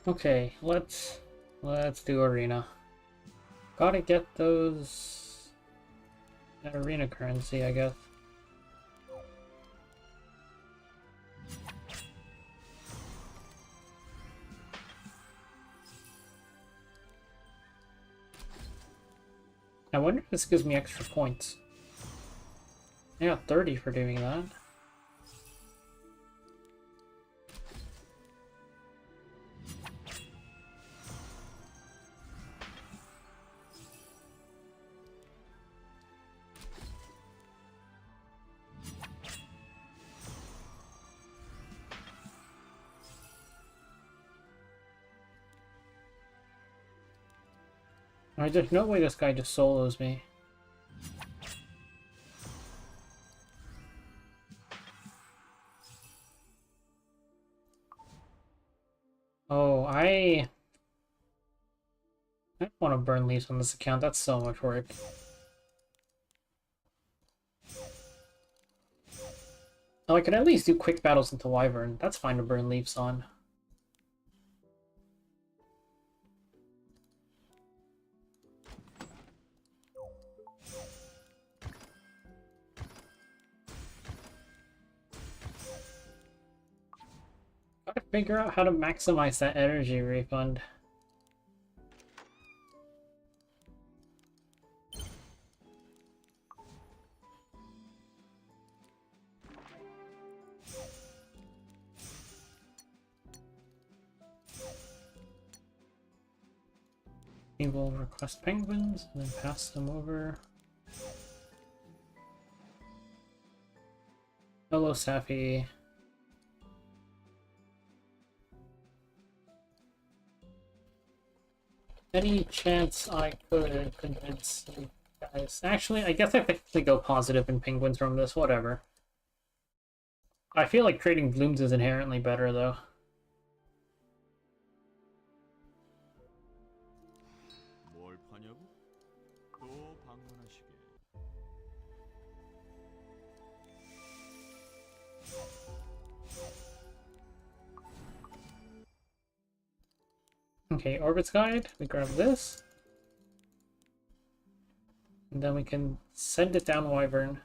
Okay, let's do arena. Gotta get those that arena currency, I guess. I wonder if this gives me extra points. I got 30 for doing that. There's no way this guy just solos me. Oh, I don't want to burn leaves on this account. That's so much work. Oh, I could at least do quick battles into Wyvern. That's fine to burn leaves on. Gotta figure out how to maximize that energy refund. We will request penguins and then pass them over. Hello, Safi. Any chance I could convince you guys? Actually, I guess I technically go positive in penguins from this, whatever. I feel like trading blooms is inherently better, though. 뭘 파냐고? 또 방문하시게. Okay, Orbit's Guide. We grab this. And then we can send it down Wyvern.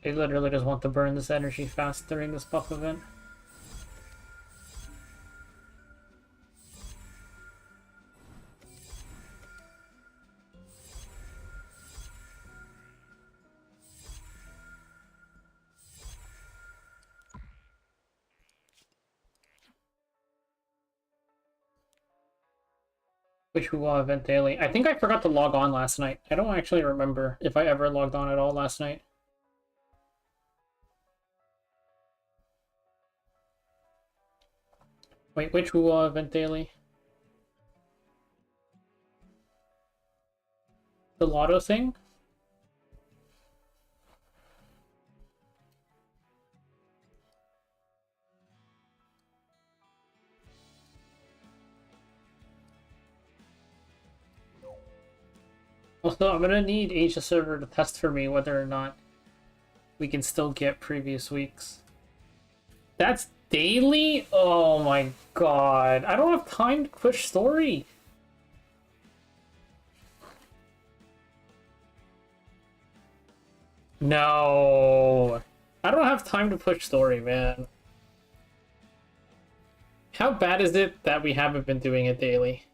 They literally just want to burn this energy fast during this buff event. Which we will event daily. I think I forgot to log on last night. I don't actually remember if I ever logged on at all last night. Wait, which will event daily? The lotto thing? Also, I'm gonna need Asia server to test for me whether or not we can still get previous weeks. That's daily? Oh my god. I don't have time to push story. No. I don't have time to push story, man. How bad is it that we haven't been doing it daily?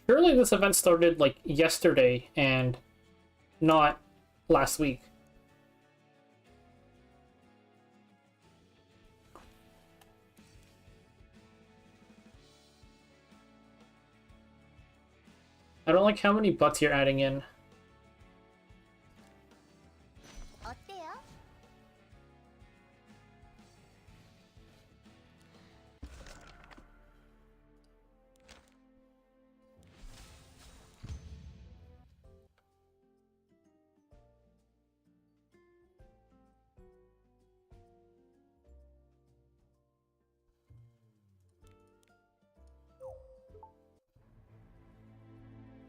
Surely this event started like yesterday and not last week. don't like how many butts you're adding in. 어때요?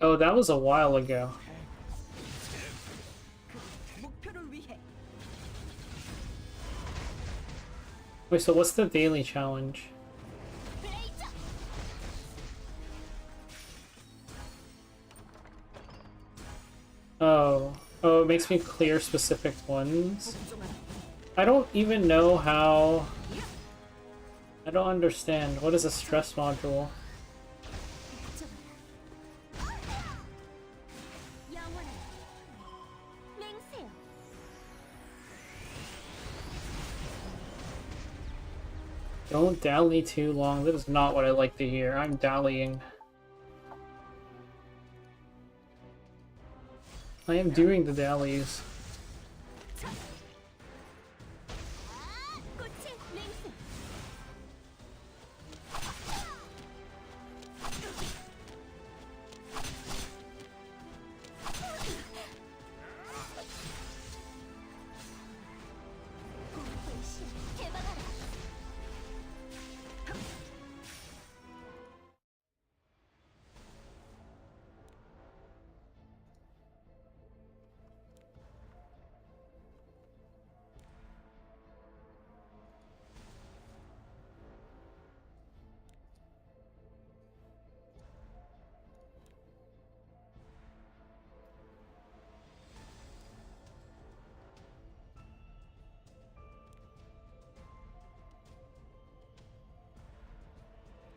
Oh, that was a while ago. 목표를 위해. Wait, so what's the daily challenge? 블레이저. Oh. Oh, it makes me clear specific ones. 복종하라. I don't even know how... I don't understand. What is a stress module? 영원한 맹세요. Don't dally too long. That is not what I like to hear. I'm dallying. I am doing the dallies. 꽃의 맹세. 공포의 신 개방하라.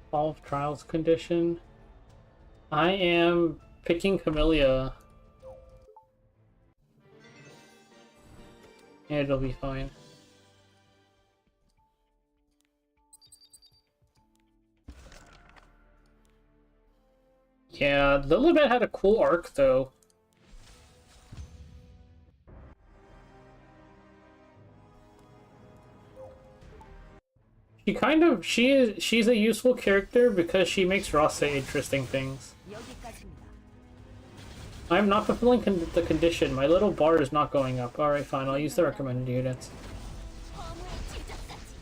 Fall of Trials condition. I am picking Camellia. It'll be fine. Yeah, Lilibet had a cool arc though. She's a useful character because she makes Ross say interesting things. 여기까지입니다. I'm not fulfilling the condition. My little bar is not going up. Alright, fine. I'll use the recommended units. 허무의 질적까지.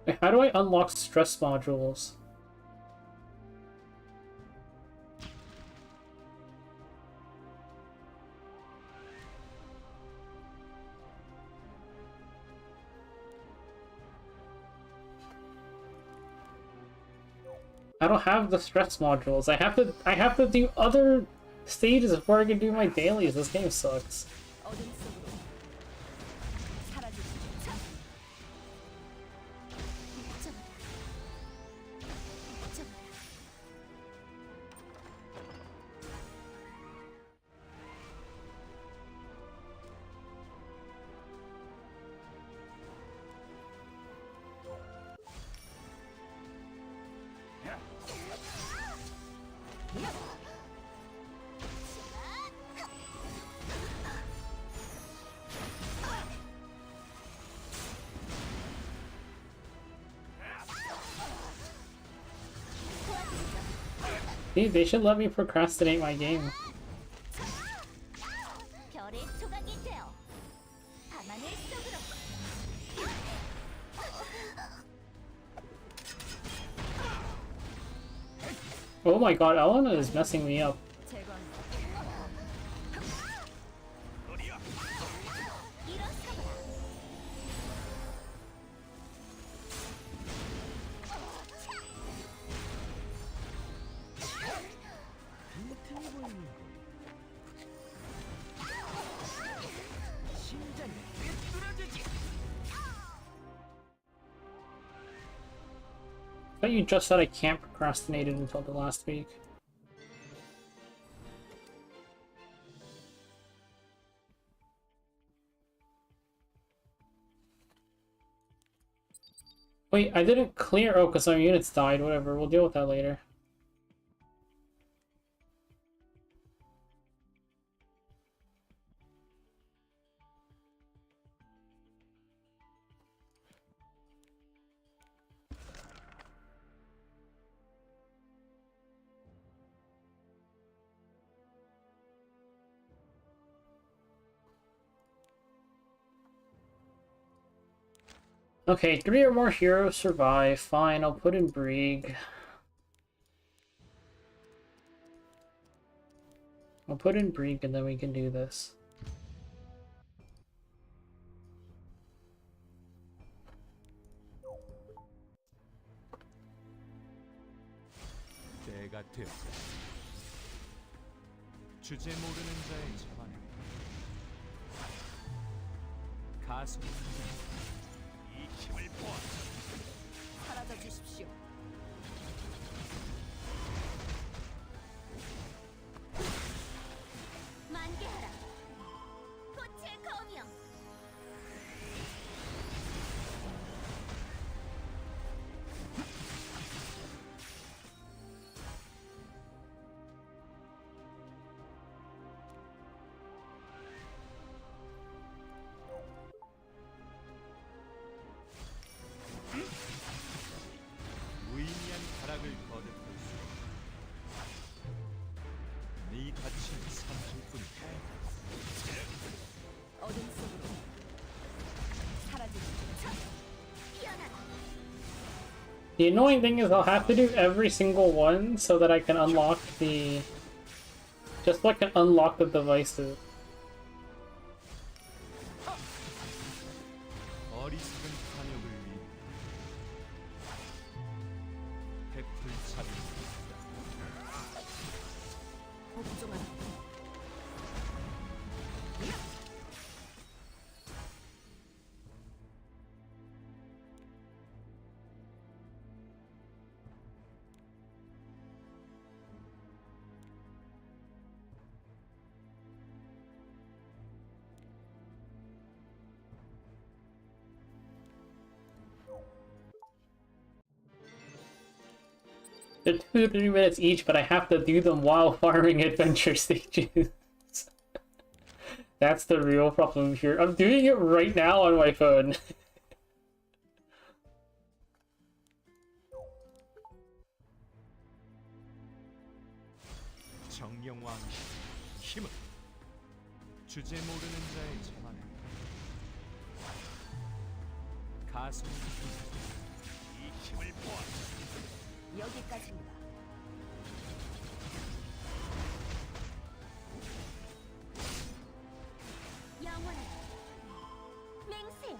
Wait, how do I unlock stress modules? I don't have the stress modules. I have to do other stages before I can do my dailies. This game sucks. 어둠 속으로 사라지시죠. 복종하라. 복종하라. They should let me procrastinate my game. 별의 조각이 되어 밤하늘 속으로. Oh my god, Elena is messing me up. 제거합니다. 일어서라. 튼튼해 보이는 거. 심장이 삐뚤어지지. But you just said I can't procrastinate it until the last week. Wait, I didn't clear. Oh, because our units died. Whatever. We'll deal with that later. Okay, 3 or more heroes survive. Fine, I'll put in Brieg. I'll put in Brieg and then we can do this. 때가 되었다. 주제 모르는 자의 자만에 가슴 이 힘을 보아 사라져 주십시오. 만개하라. 꽃의 검이여. 무의미한 타락을 거듭할 수 네 가치는 삼킬 뿐이다. 어둠 속으로 사라져 주십시오. 피어나라. The annoying thing is I'll have to do every single one so that I can unlock the... Just so I can unlock the devices. 어리석은 탐욕을 위해 백불 차비 복종하라. They're 2 to 3 minutes each, but I have to do them while farming adventure stages. That's the real problem here. I'm doing it right now on my phone. 정령왕의 힘은 주제 모르는 자의 자만에 가슴 이 힘을 보아 여기까지입니다. 영원하라. 맹세요.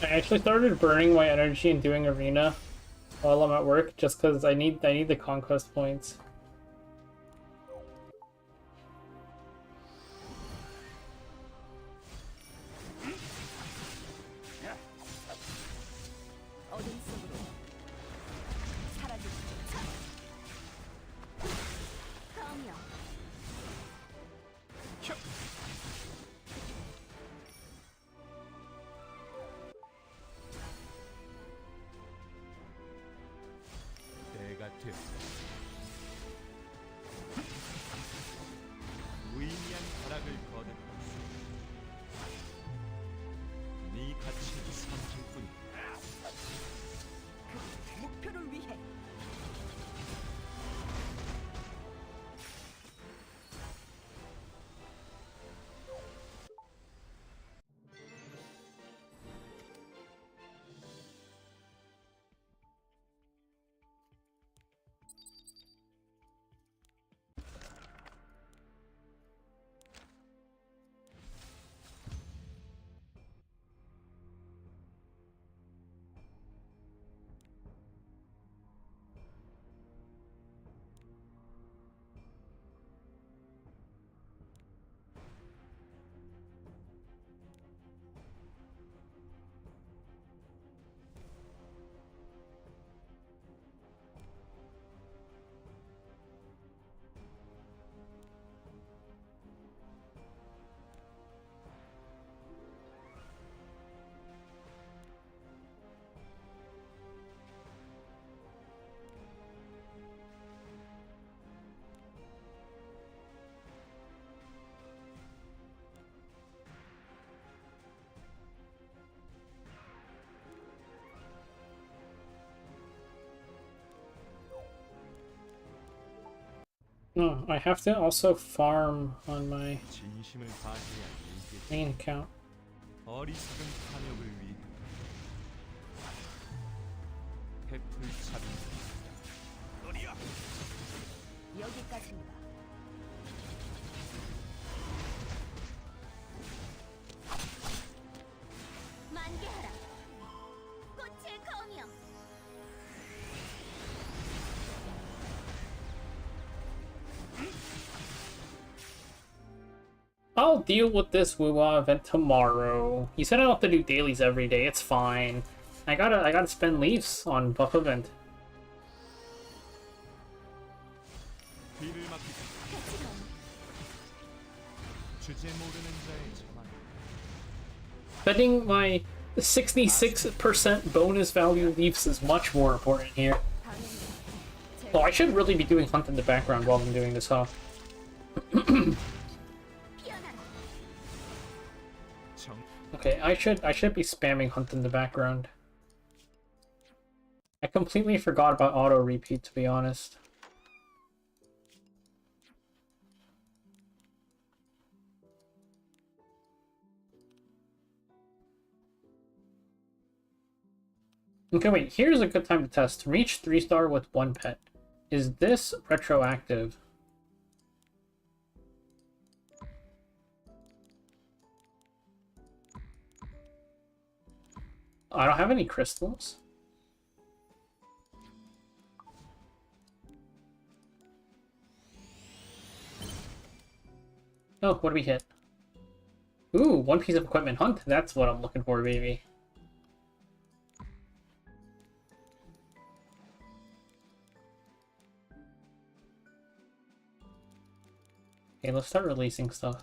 I actually started burning my energy and doing arena while I'm at work just because I need the conquest points. 어둠 속으로 사라져 주십시오. 검이여. 때가 되었다. 무의미한 타락을 거듭할 수 네 가치는 삼킬 뿐이다. 그 목표를 위해. No, I have to also farm on my 진심을 다해야 이게 main account. 어리석은 탐욕을 위해 해플 차빈 여기까지입니다. 만개하라. 꽃의 검이여. I'll deal with this Wuwa event tomorrow. He said I don't have to do dailies every day. It's fine. I gotta spend leaves on buff event. 뒤를 막히자 같이 가. 주제 모르는 자의 저만 Spending my 66% bonus value leaves is much more important here. 방향이. Oh, I should really be doing hunt in the background while I'm doing this, huh? 피어나라. 정 Okay, I should be spamming hunt in the background. I completely forgot about auto repeat, to be honest. Okay, wait, here's a good time to test. Reach 3-star with 1 pet. Is this retroactive? I don't have any crystals. Oh, what do we hit? Ooh, 1 piece of equipment hunt. That's what I'm looking for, baby. Okay, let's start releasing stuff.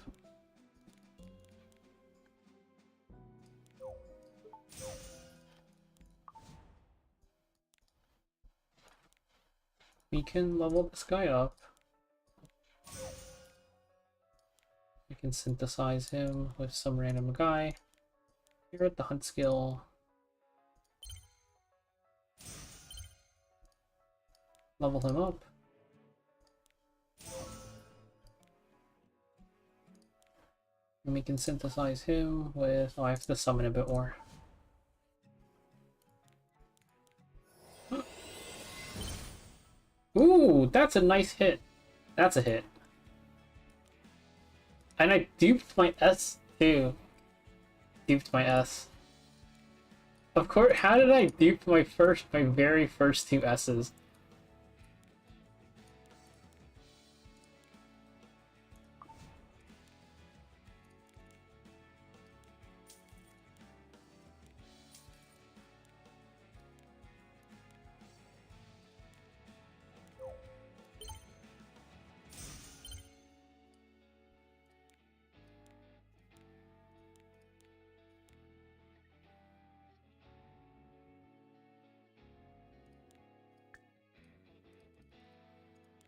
We can level this guy up. We can synthesize him with some random guy. Here at the hunt skill. Level him up. And we can synthesize him with... Oh, I have to summon a bit more. Ooh, that's a nice hit. That's a hit. And I duped my S too. Duped my S. Of course, how did I dupe my very first 2 S's?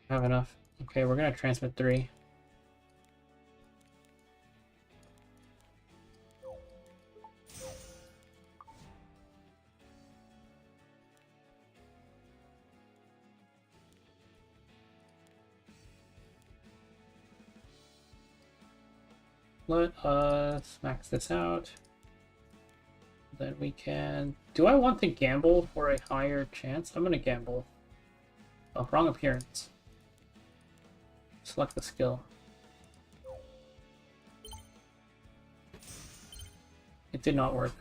Have enough. Okay, we're gonna transmit 3. Let us max this out. Then we can... Do I want to gamble for a higher chance? I'm gonna gamble. Oh, wrong appearance. Select the skill. It did not work.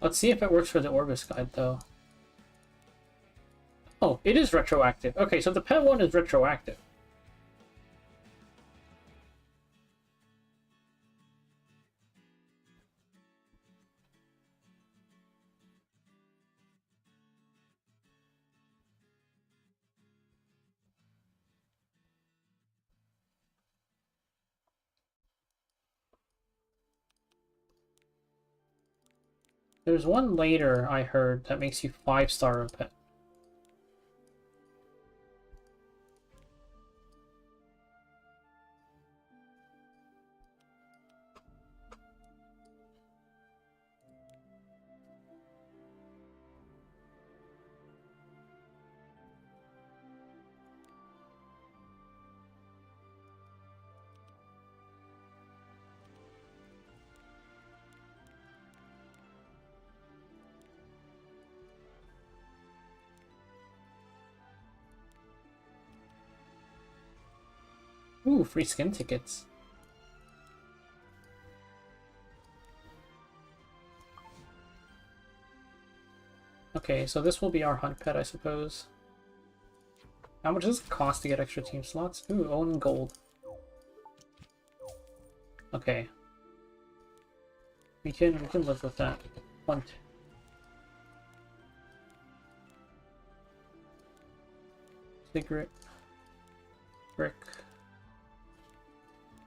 Let's see if it works for the Orbis guide, though. Oh, it is retroactive. Okay, so the pet one is retroactive. There's one later I heard that makes you 5-star a pet. Ooh, free skin tickets. Okay, so this will be our hunt pet, I suppose. How much does it cost to get extra team slots? Ooh, own gold. Okay. We can live with that. Hunt. Secret. Brick.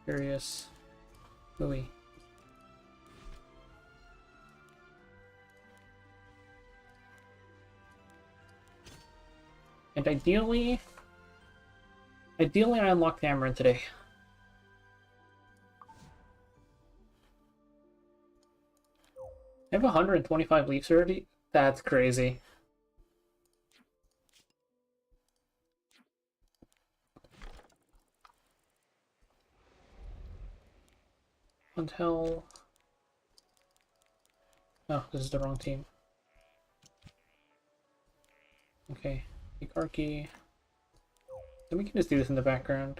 Curious. Louis. And ideally I unlock Cameron today. I have 125 leaves already? That's crazy. Until... Oh, this is the wrong team. Okay, take Arky. Then we can just do this in the background.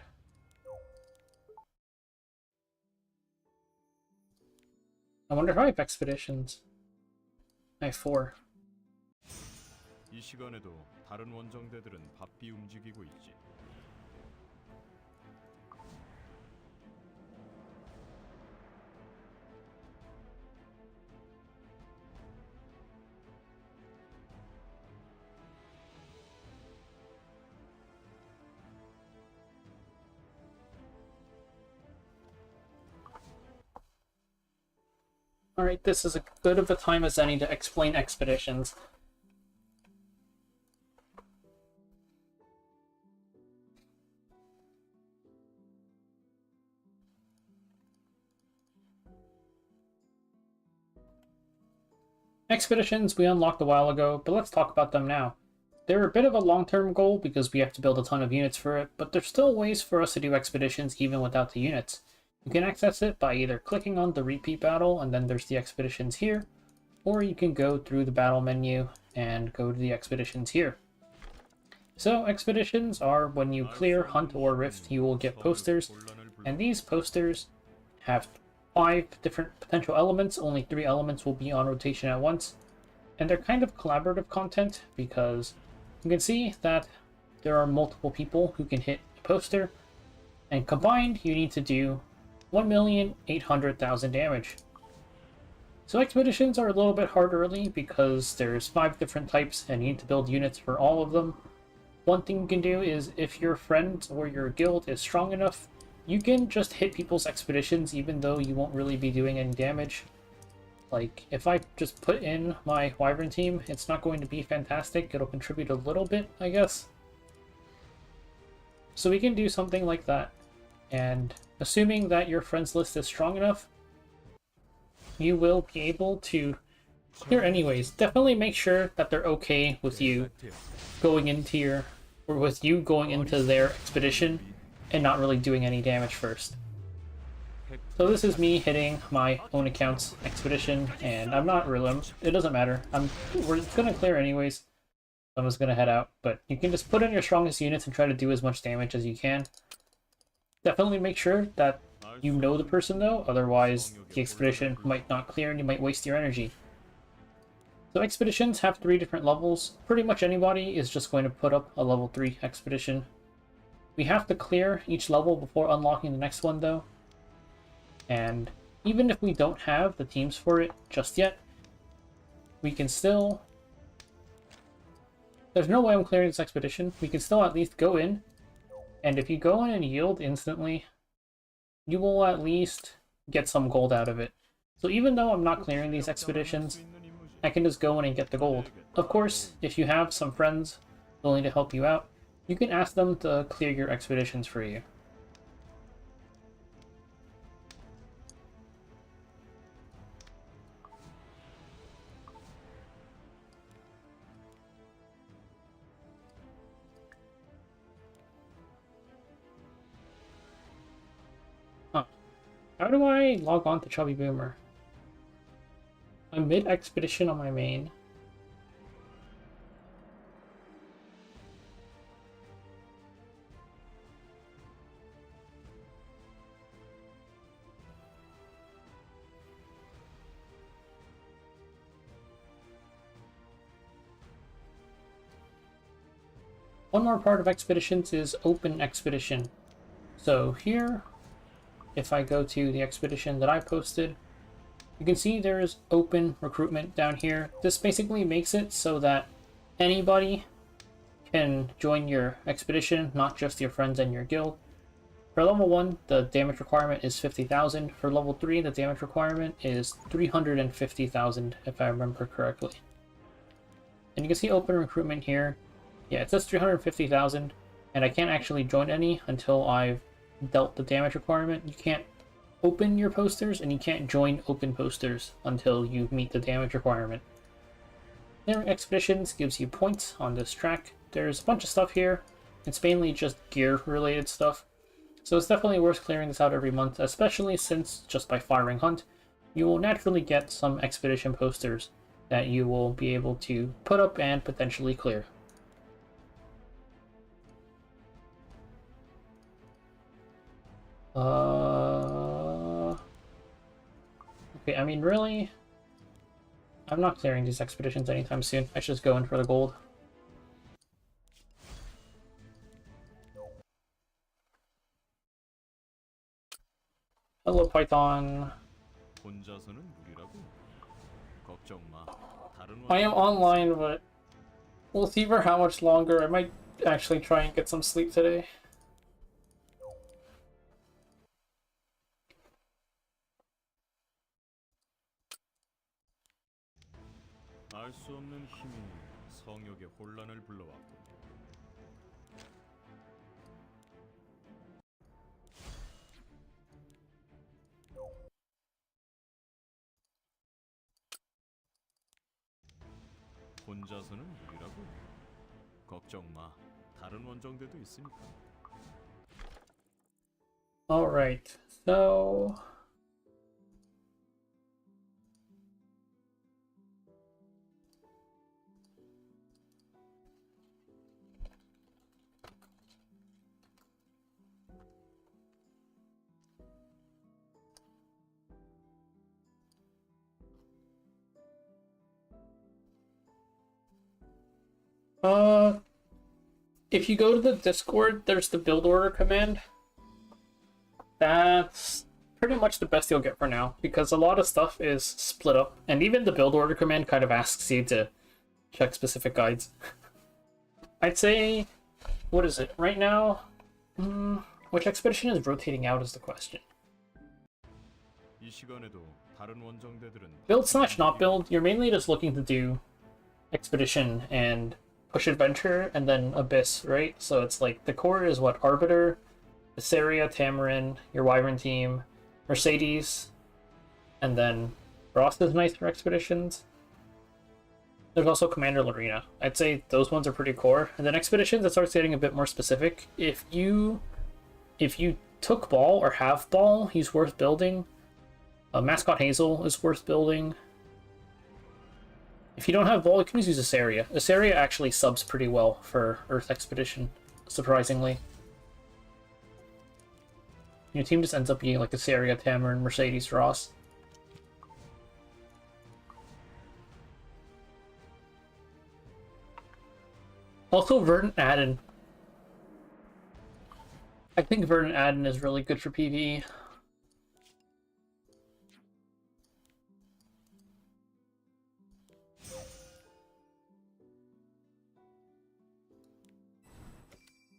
I wonder if I have expeditions. I have 4. 이 시간에도 다른 원정대들은 바삐 움직이고 있지. Alright, this is as good of a time as any to explain expeditions. Expeditions we unlocked a while ago, but let's talk about them now. They're a bit of a long-term goal because we have to build a ton of units for it, but there's still ways for us to do expeditions even without the units. You can access it by either clicking on the repeat battle and then there's the expeditions here, or you can go through the battle menu and go to the expeditions here. So expeditions are when you clear, hunt, or rift, you will get posters, and these posters have 5 different potential elements. Only 3 elements will be on rotation at once, and they're kind of collaborative content because you can see that there are multiple people who can hit a poster, and combined you need to do 1,800,000 damage. So expeditions are a little bit hard early because there's 5 different types and you need to build units for all of them. One thing you can do is if your friend or your guild is strong enough, you can just hit people's expeditions even though you won't really be doing any damage. Like, if I just put in my Wyvern team, it's not going to be fantastic. It'll contribute a little bit, I guess. So we can do something like that. And assuming that your friends list is strong enough, you will be able to clear anyways. Definitely make sure that they're okay with you going into their expedition and not really doing any damage first. So this is me hitting my own account's expedition, and I'm not really, it doesn't matter. We're gonna clear anyways. I'm just gonna head out, but you can just put in your strongest units and try to do as much damage as you can. Definitely make sure that you know the person though, otherwise the expedition might not clear and you might waste your energy. So expeditions have 3 different levels. Pretty much anybody is just going to put up a level 3 expedition. We have to clear each level before unlocking the next one though. And even if we don't have the teams for it just yet, we can still... There's no way I'm clearing this expedition. We can still at least go in, and if you go in and yield instantly, you will at least get some gold out of it. So even though I'm not clearing these expeditions, I can just go in and get the gold. Of course, if you have some friends willing to help you out, you can ask them to clear your expeditions for you. Huh. How do I log on to Chubby Boomer? I'm mid-expedition on my main. One more part of expeditions is open expedition. So here, if I go to the expedition that I posted, you can see there is open recruitment down here. This basically makes it so that anybody can join your expedition, not just your friends and your guild. For level 1, the damage requirement is 50,000. For level 3, the damage requirement is 350,000, if I remember correctly. And you can see open recruitment here. Yeah, it says 350,000, and I can't actually join any until I've dealt the damage requirement. You can't open your posters, and you can't join open posters until you meet the damage requirement. Clearing expeditions gives you points on this track. There's a bunch of stuff here. It's mainly just gear-related stuff. So it's definitely worth clearing this out every month, especially since, just by firing hunt, you will naturally get some expedition posters that you will be able to put up and potentially clear. Okay, I mean, really, I'm not clearing these expeditions anytime soon. I should just go in for the gold. Hello, Python. 혼자서는 무리라고. 걱정 마. 다른 I am online, but we'll see for how much longer. I might actually try and get some sleep today. 알 수 없는 힘이 성역에 혼란을 불러왔고. 혼자서는 무리라고. 걱정 마. 다른 원정대도 있으니까. All right, so if you go to the Discord, there's the build order command. That's pretty much the best you'll get for now, because a lot of stuff is split up, and even the build order command kind of asks you to check specific guides. I'd say, what is it? Right now, which expedition is rotating out is the question. 이 시간에도 다른 원정대들은 Build slash not build, you're mainly just looking to do expedition and push adventure and then abyss, right? So it's like the core is what? Arbiter, Assyria, Tamarin, your Wyvern team, Mercedes, and then Frost is nice for expeditions. There's also Commander Lorena. I'd say those ones are pretty core. And then expeditions, it starts getting a bit more specific. If you took Ball or have Ball, he's worth building. Mascot Hazel is worth building. If you don't have Ball, you can just use Assyria. Assyria actually subs pretty well for Earth Expedition, surprisingly. Your team just ends up being like Assyria, Tamarin, Mercedes, Ross. Also, Verdant Adden. I think Verdant Adden is really good for PvE.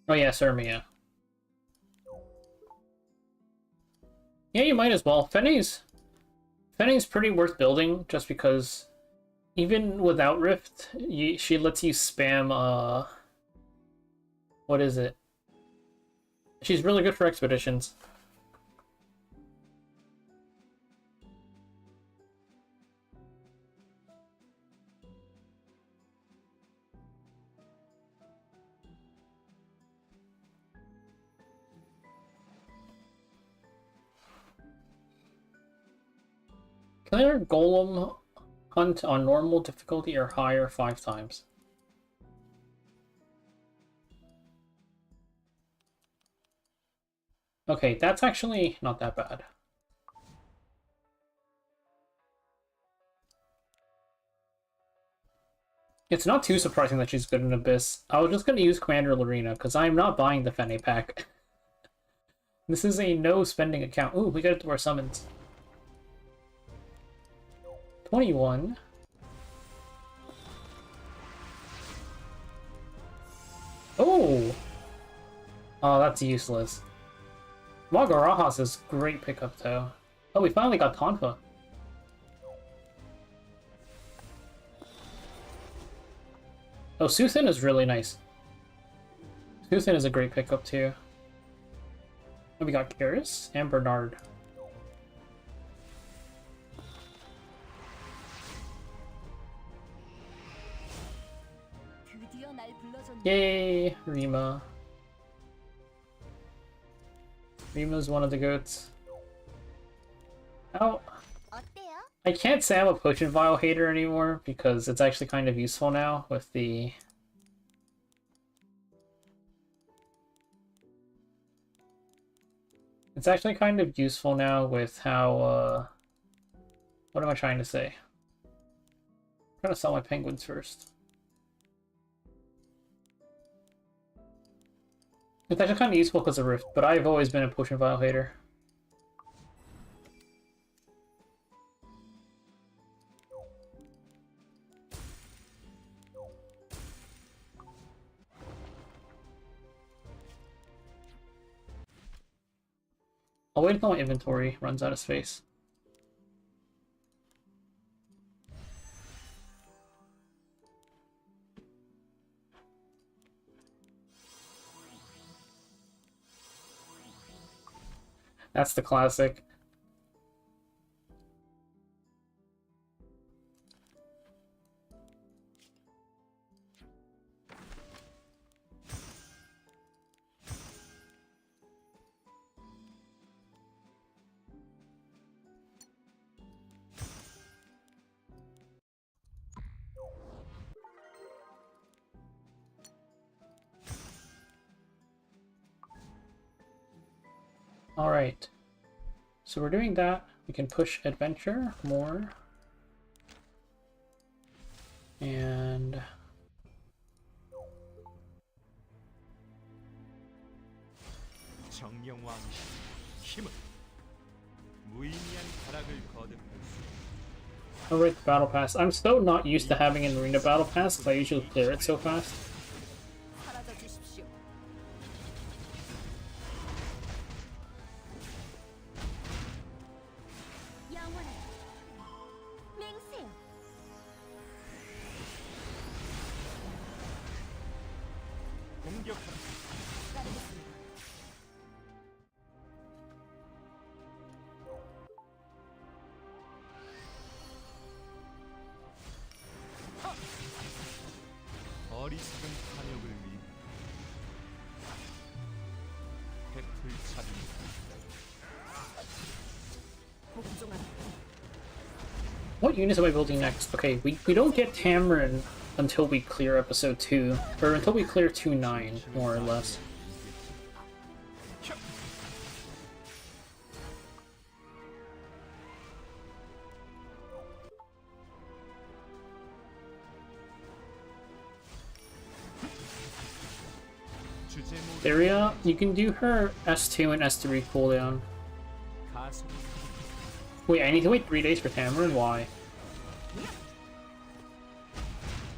Oh yeah, Sirmia. Yeah, you might as well. Fenne's pretty worth building, just because even without Rift, she lets you spam, what is it? She's really good for expeditions. Clear Golem Hunt on normal difficulty or higher 5 times. Okay, that's actually not that bad. It's not too surprising that she's good in Abyss. I was just going to use Commander Lorena, because I'm not buying the Fene pack. This is a no-spending account. Ooh, we got it to our summons. 21. Oh! Oh, that's useless. Magarajas is great pickup, though. Oh, we finally got Tonfa. Oh, Suthin is really nice. Suthin is a great pickup, too. Oh, we got Karis and Bernard. 드디어 날 불러줬네. Yay, Rima. Rima's one of the goats. Oh, 어때요? I can't say I'm a potion vial hater anymore because it's actually kind of useful now with the... It's actually kind of useful now with how, what am I trying to say? I'm trying to sell my penguins first. It's actually kind of useful because of Rift, but I've always been a potion vial hater. I'll wait until my inventory runs out of space. That's the classic. Alright. So we're doing that. We can push adventure more. And 정령왕 힘은 무의미한 타락을 거듭할 수. I'll rate the battle pass. I'm still not used to having an arena battle pass because I usually clear it so fast. 사라져 주십시오. 영원한 맹세요. 공격하라. 따르겠습니다. 어리석은 탐욕을 위해 베풀 차립니다. 복종하라. What units am I building next? Okay, we don't get Tamarin until we clear episode 2. Or until we clear 2-9, more or less. Theria, you can do her S2 and S3 cooldown. 가슴 Wait, I need to wait 3 days for Tamarin? Why?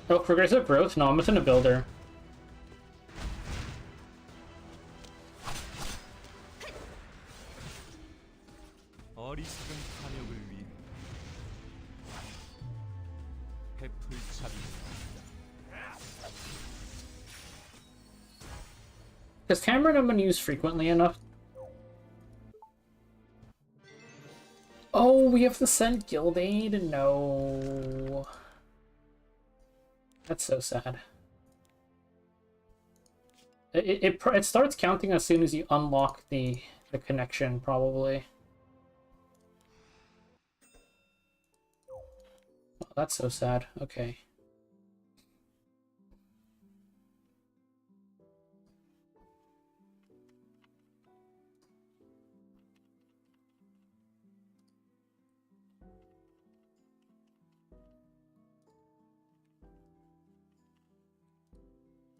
Oh, progressive growth? No, I'm just gonna build her. 어리석은 탐욕을 위해 베풀 차립니다. Because Tamarin I'm gonna use frequently enough. Oh, we have to send Guild Aid? No. That's so sad. It starts counting as soon as you unlock the connection, probably. Oh, that's so sad. Okay.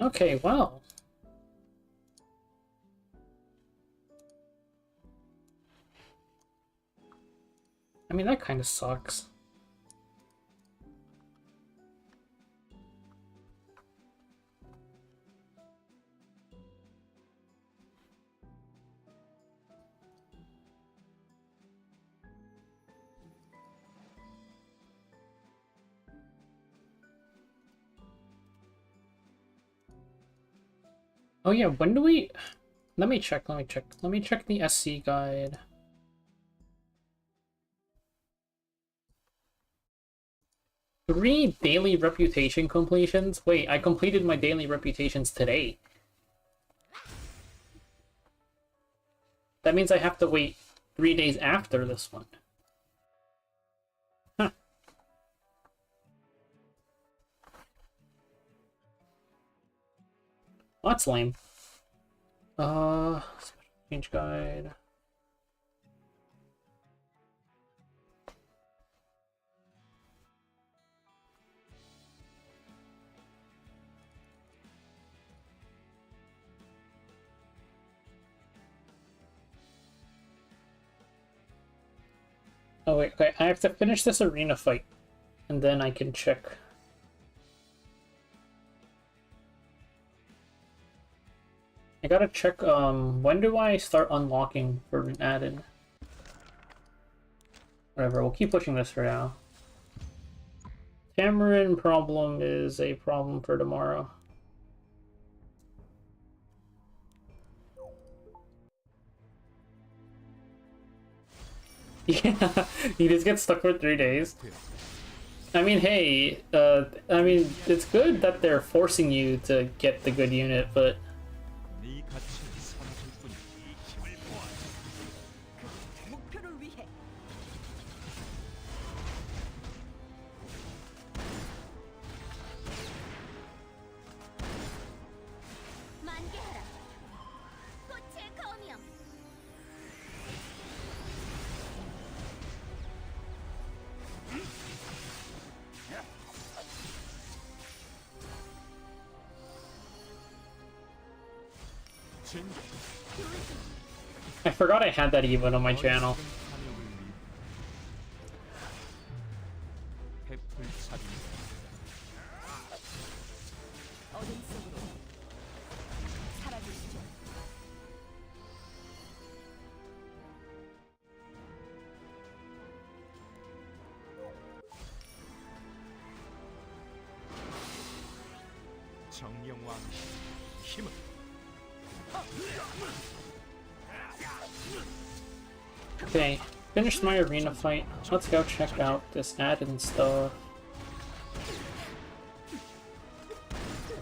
Okay, well. I mean, that kind of sucks. Oh yeah, when do we... Let me check. Let me check the SC guide. Three daily reputation completions? Wait, I completed my daily reputations today. That means I have to wait 3 days after this one. Huh. Well, that's lame. Change guide. Oh wait, okay, I have to finish this arena fight, and then I can check. I gotta check, when do I start unlocking for an add-in? Whatever, we'll keep pushing this for now. Tamarin problem is a problem for tomorrow. Yeah, you just get stuck for 3 days. I mean, hey, I mean, it's good that they're forcing you to get the good unit, but... 네 가치는 사라질 뿐. 이 힘을 모아. 그 목표를 위해 만개하라. 꽃의 검이여. 진정. I forgot I had that even on my channel. 어둠 속으로 사라지시죠. 정령왕 힘을. Okay, finished my arena fight. Let's go check out this add-in stuff.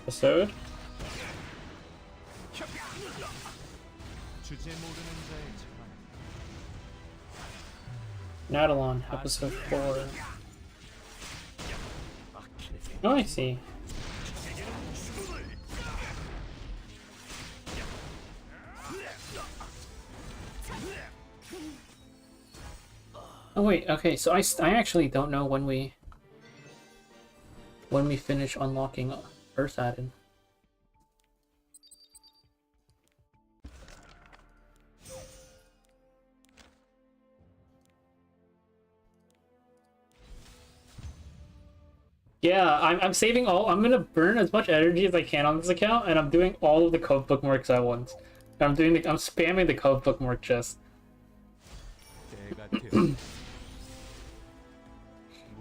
Episode. 주제 모르는 자의 재앙. Nadalon, episode 4. Oh, I see. Oh wait, okay, so I actually don't know when we finish unlocking Earth add-in. Yeah, I'm saving all. I'm gonna burn as much energy as I can on this account, and I'm doing all of the code bookmarks at once. I'm spamming the code bookmark chest. 때가 되었다.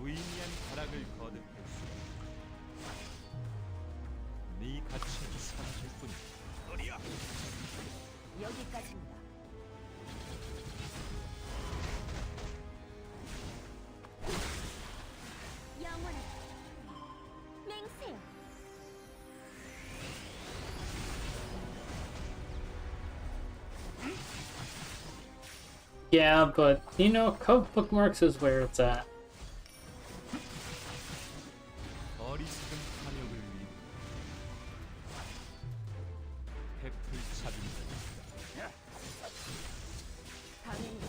무의미한 타락을 거듭했어. 네 가치는 사라질 뿐이야. 여기까지입니다. 영원하다. 맹세요. Yeah, but you know, code bookmarks is where it's at. 어리석은 탐욕을 위해 해플 차빈다. 강행이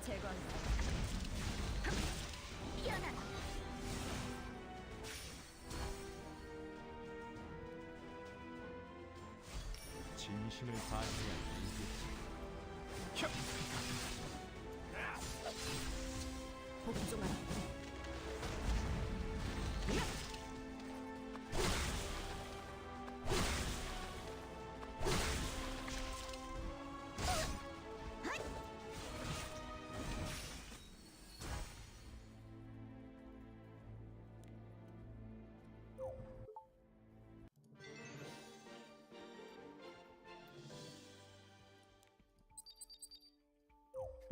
제거한다. 미안하다. 진심을 다해야 이기지. 복종하라.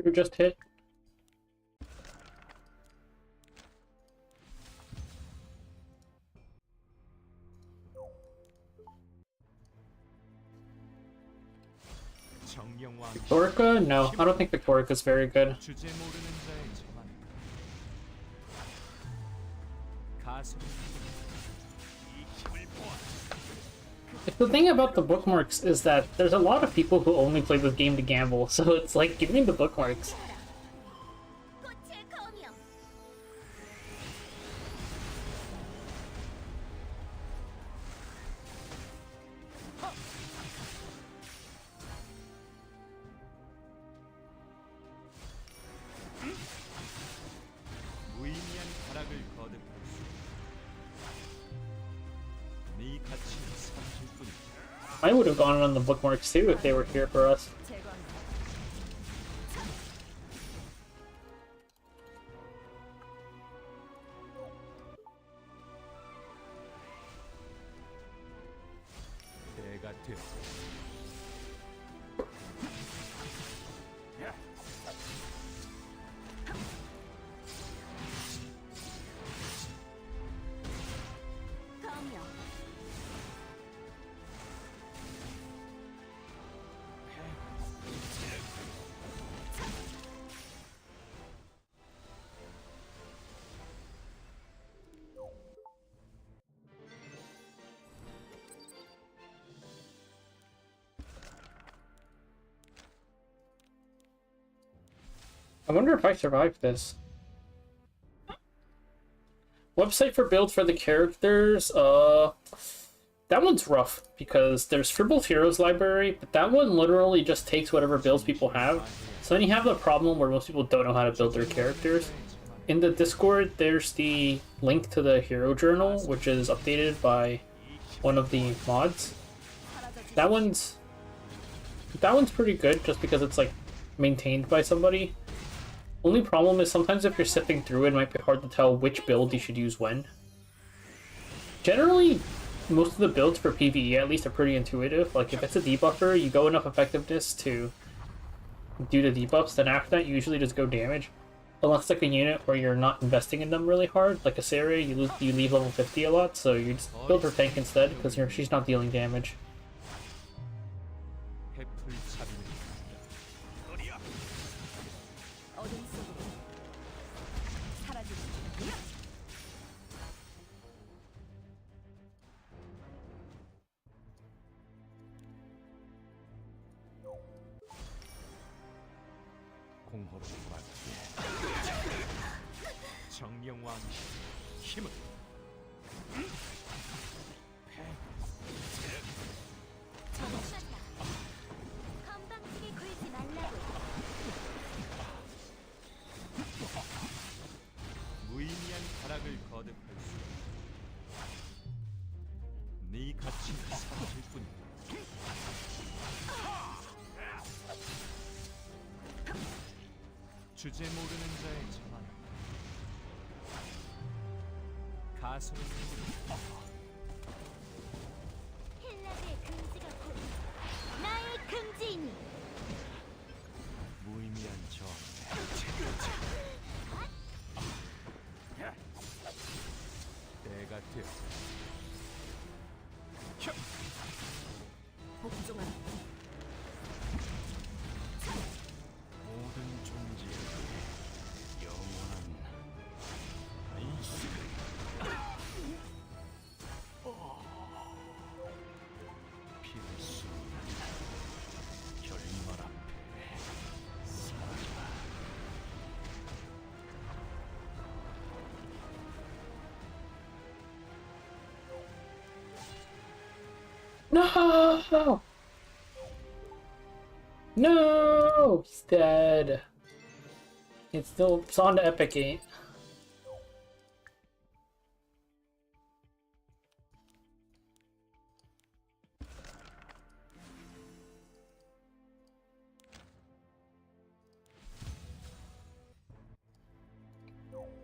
You just hit. 정령왕 Victorica? No, I don't think Victorica's very good. 주제 모르는 자의 저만 가슴 이 힘을 보아. The thing about the bookmarks is that there's a lot of people who only play this game to gamble, so it's like, give me the bookmarks. 꽃의 검이여. 무의미한 타락을 거듭할 수. 네 가치는 삼실 뿐이다. I would have gone on the bookmarks too if they were here for us. 제거한다. 때가 되었다. 검이여. I wonder if I survived this. Website for build for the characters, that one's rough because there's Fribble Heroes library, but that one literally just takes whatever builds people have. So then you have the problem where most people don't know how to build their characters. In the Discord, there's the link to the hero journal, which is updated by one of the mods. That one's pretty good just because it's like maintained by somebody. Only problem is sometimes if you're sifting through it might be hard to tell which build you should use when. Generally, most of the builds for PvE at least are pretty intuitive. Like if it's a debuffer, you go enough effectiveness to do the debuffs, then after that you usually just go damage. Unless it's like a unit where you're not investing in them really hard, like a Sarah, you leave level 50 a lot, so you just build her tank instead because she's not dealing damage. 해풀 차비는 어디야? 어둠 속으로 사라지는. 공허로 돌아가게. 정령왕 힘을 정신다. 건방지게 굴지 말라고. 무의미한 타락을 거듭할 수. 네 가치는 사라질 뿐이다. 주제 모르는 자의 전환. 가슴을 힐라드의 금지가 곧 나의 금지이니. 무의미한 정. 때가 되었다. 복종하라. 모든 존재에 영원한 인식을 피할 수 없는 결말 앞에 사라져라. No! No! He's dead. It's on to Epic 8.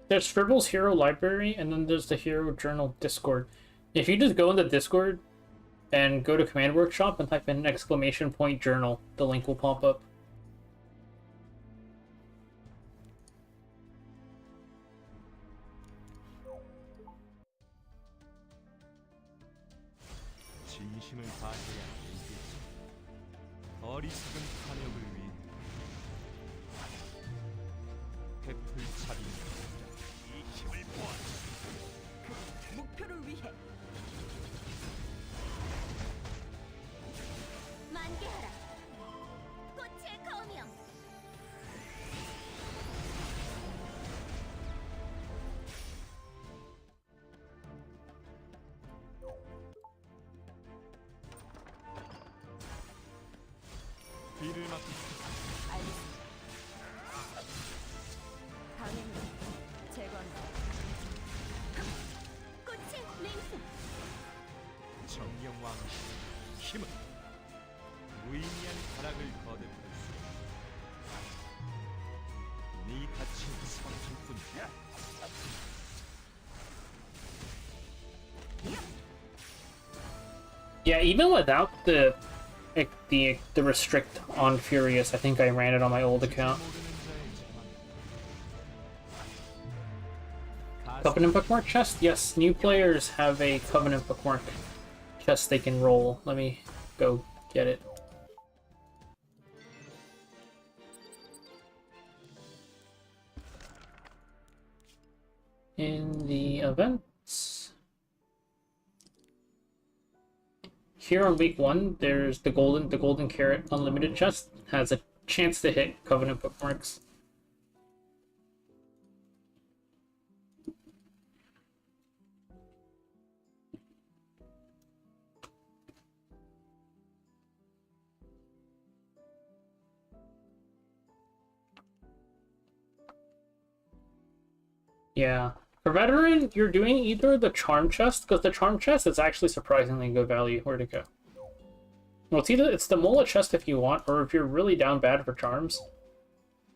There's Scribble's Hero Library, and then there's the Hero Journal Discord. If you just go in the Discord and go to Command Workshop and type in !journal, the link will pop up. 진심을 다해야 이기지. 어리석은 탐욕을 위해 해풀 차린 이 힘을 보아. 목표를 위해 만개하라. 꽃의 거명. 뒤를 막고 알겠습니다. 강행을 제거한다. 꽃의 맹세. 정령왕 힘은 무의미한 타락을 거듭할 수. 네 가치는 상실 뿐이야. Yeah, even without the restrict on Furious, I think I ran it on my old account. Covenant Bookmark chest? Yes, new players have a Covenant Bookmark chest they can roll. Let me go get it. In the events... Here on week 1, there's the golden carrot unlimited chest has a chance to hit Covenant Bookmarks. Yeah. For veteran, you're doing either the charm chest, because the charm chest is actually surprisingly good value. Where'd it go? Well, it's the Mola chest if you want, or if you're really down bad for charms.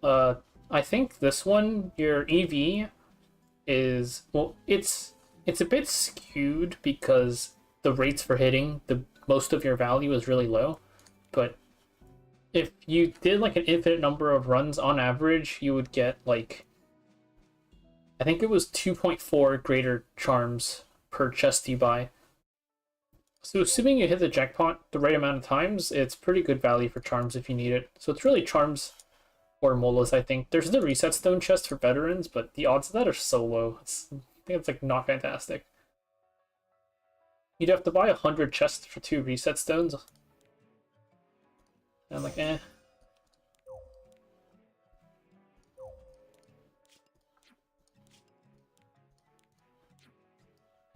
I think this one, your EV is, well, it's a bit skewed because the rates for hitting most of your value is really low, but if you did like an infinite number of runs on average, you would get like, I think it was 2.4 greater charms per chest you buy. So assuming you hit the jackpot the right amount of times, it's pretty good value for charms if you need it. So it's really charms or molas, I think. There's the reset stone chest for veterans, but the odds of that are so low. I think it's like not fantastic. You'd have to buy 100 chests for 2 reset stones. And I'm like, eh.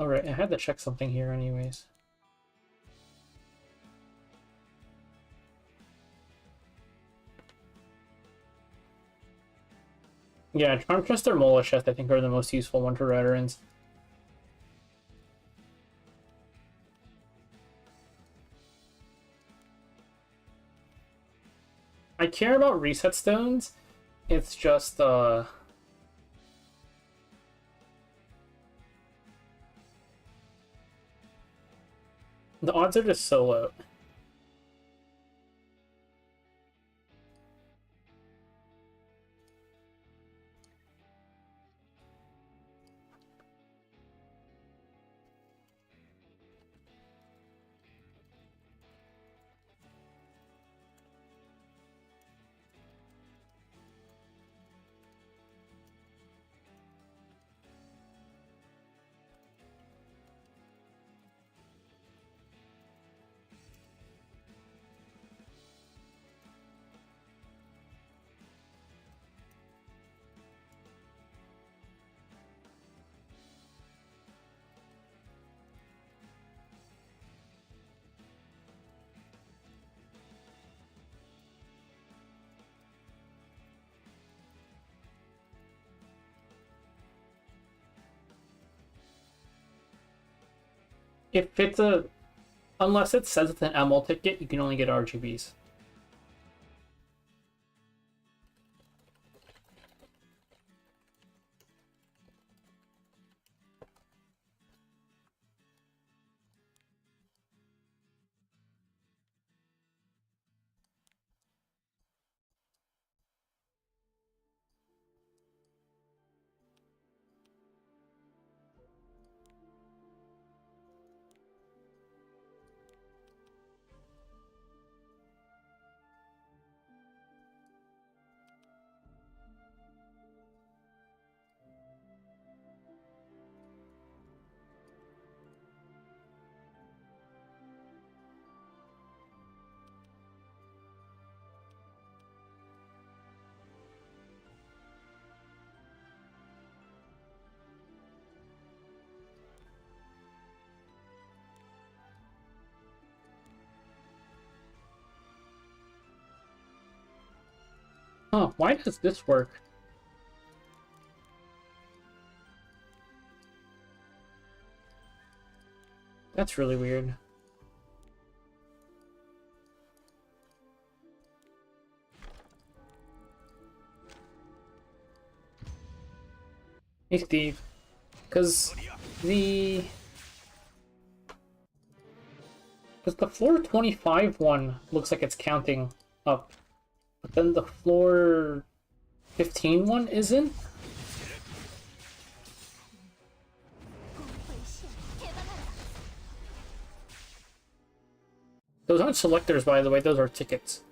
Alright, I had to check something here anyways. Yeah, Charm Chest or Mola Chest I think are the most useful one for veterans. I care about reset stones. It's just the odds are just so low. If it's a, unless it says it's an ML ticket, you can only get RGBs. Huh, why does this work? That's really weird. Hey, Steve. Because the... Because the floor 25 one looks like it's counting up. But then the floor 15 one isn't? Those aren't selectors, by the way, those are tickets.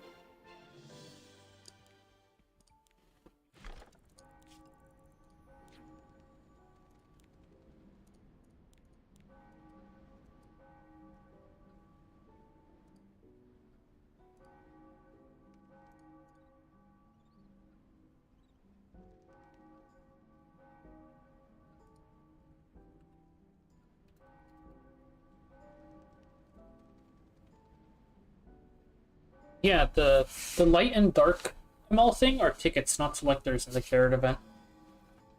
Yeah, the light and dark ML thing are tickets, not selectors in the carrot event.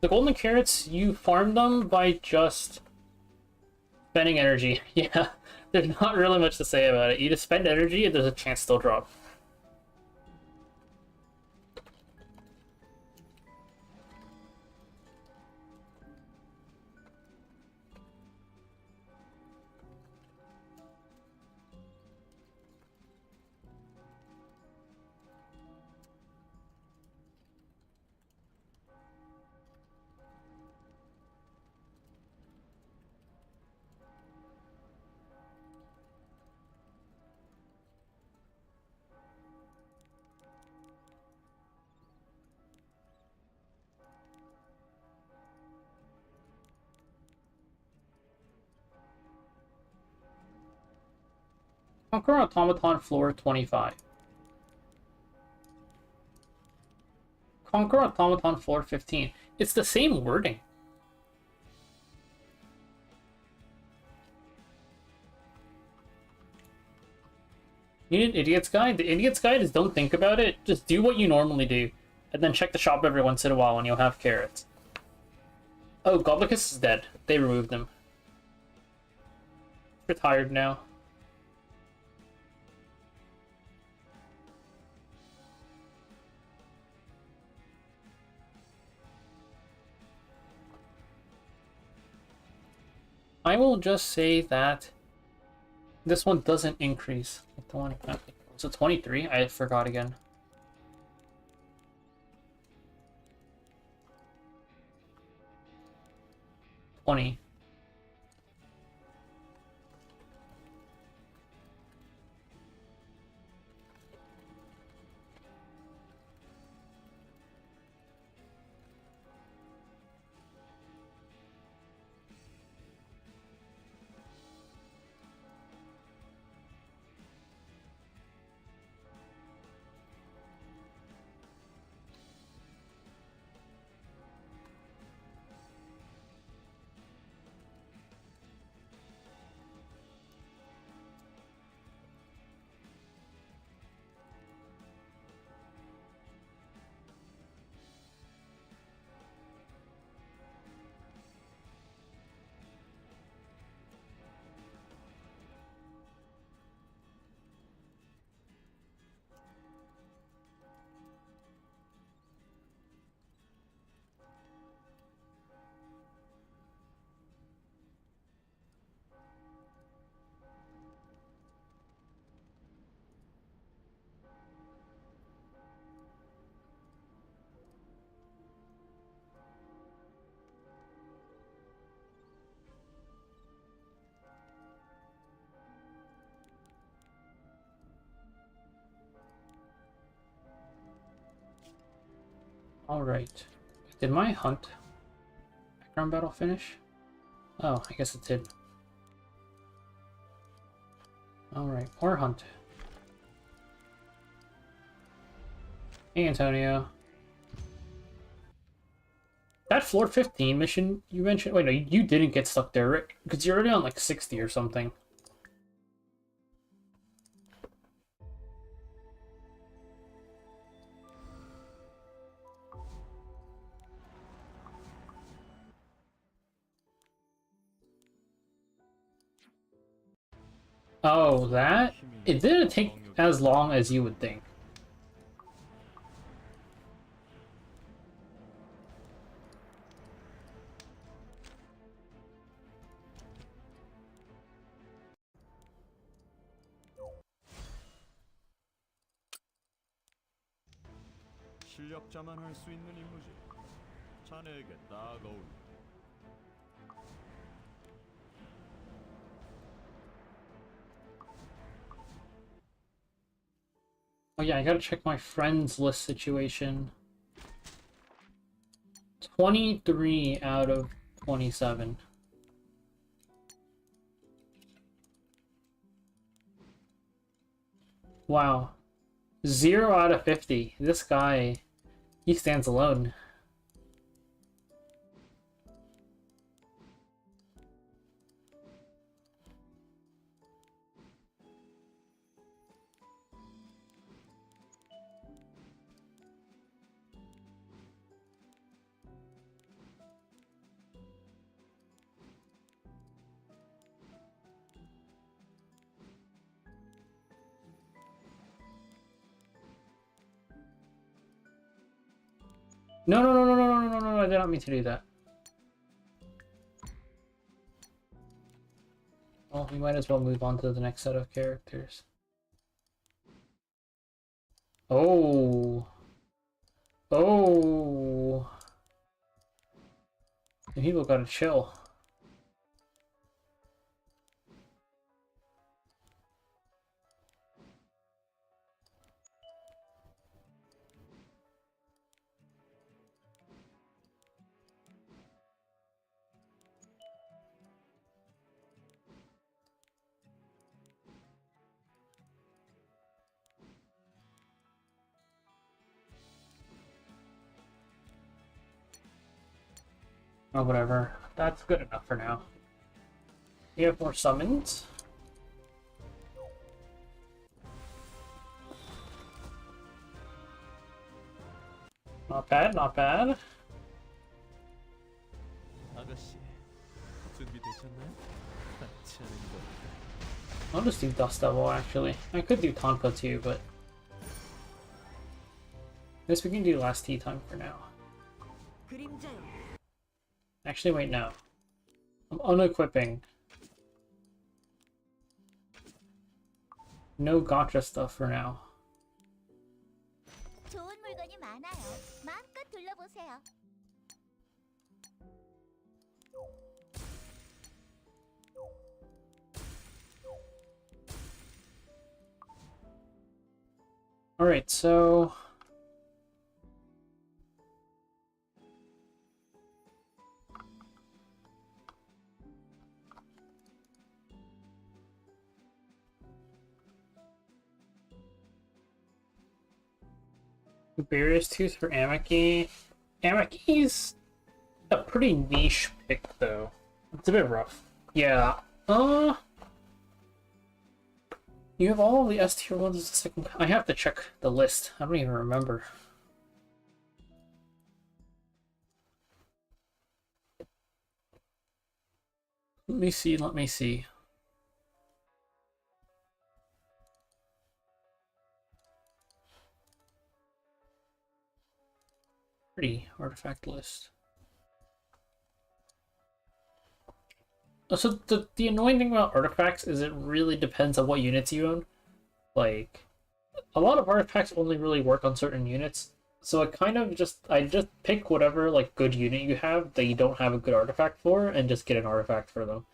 The golden carrots, you farm them by just spending energy. Yeah, there's not really much to say about it. You just spend energy and there's a chance they'll drop. Conquer Automaton floor 25. Conquer Automaton floor 15. It's the same wording. You need an idiot's guide? The idiot's guide is don't think about it, just do what you normally do. And then check the shop every once in a while and you'll have carrots. Oh, Goblicus is dead. They removed him. Retired now. I will just say that this one doesn't increase. Was it 23? I forgot again. $20. Alright. Did my hunt background battle finish? Oh, I guess it did. Alright, more hunt. Hey, Antonio. That floor 15 mission you mentioned... Wait, no, you didn't get stuck there, right? Because you're already on like 60 or something. Oh, that? It didn't take as long as you would think. 실력자만 할 수 있는 임무지. 자네에게 딱 어울려. Oh yeah, I gotta check my friends list situation. 23 out of 27. Wow. 0 out of 50. This guy, he stands alone. No, no, no, no, no, no, no, no, no, I did not mean to do that. Well, we might as well move on to the next set of characters. Oh. Oh. The people gotta chill. Or whatever. That's good enough for now. You have more summons? Not bad, not bad. 아가씨, 준비되셨나요? 같이 하는 거. I'll just do Dust Devil actually. I could do Tonka too, but I guess we can do last tea time for now. Actually, wait, no. I'm unequipping. No gotcha stuff for now. 좋은 물건이 많아요. 마음껏 둘러보세요. Alright, so... Barriers Tooth for Amaki. Amaki's a pretty niche pick, though. It's a bit rough. Yeah. You have all the S tier ones as the second. I have to check the list. I don't even remember. Let me see, let me see. Pretty artifact list. So the annoying thing about artifacts is it really depends on what units you own. Like, a lot of artifacts only really work on certain units, so I just pick whatever like good unit you have that you don't have a good artifact for, and just get an artifact for them.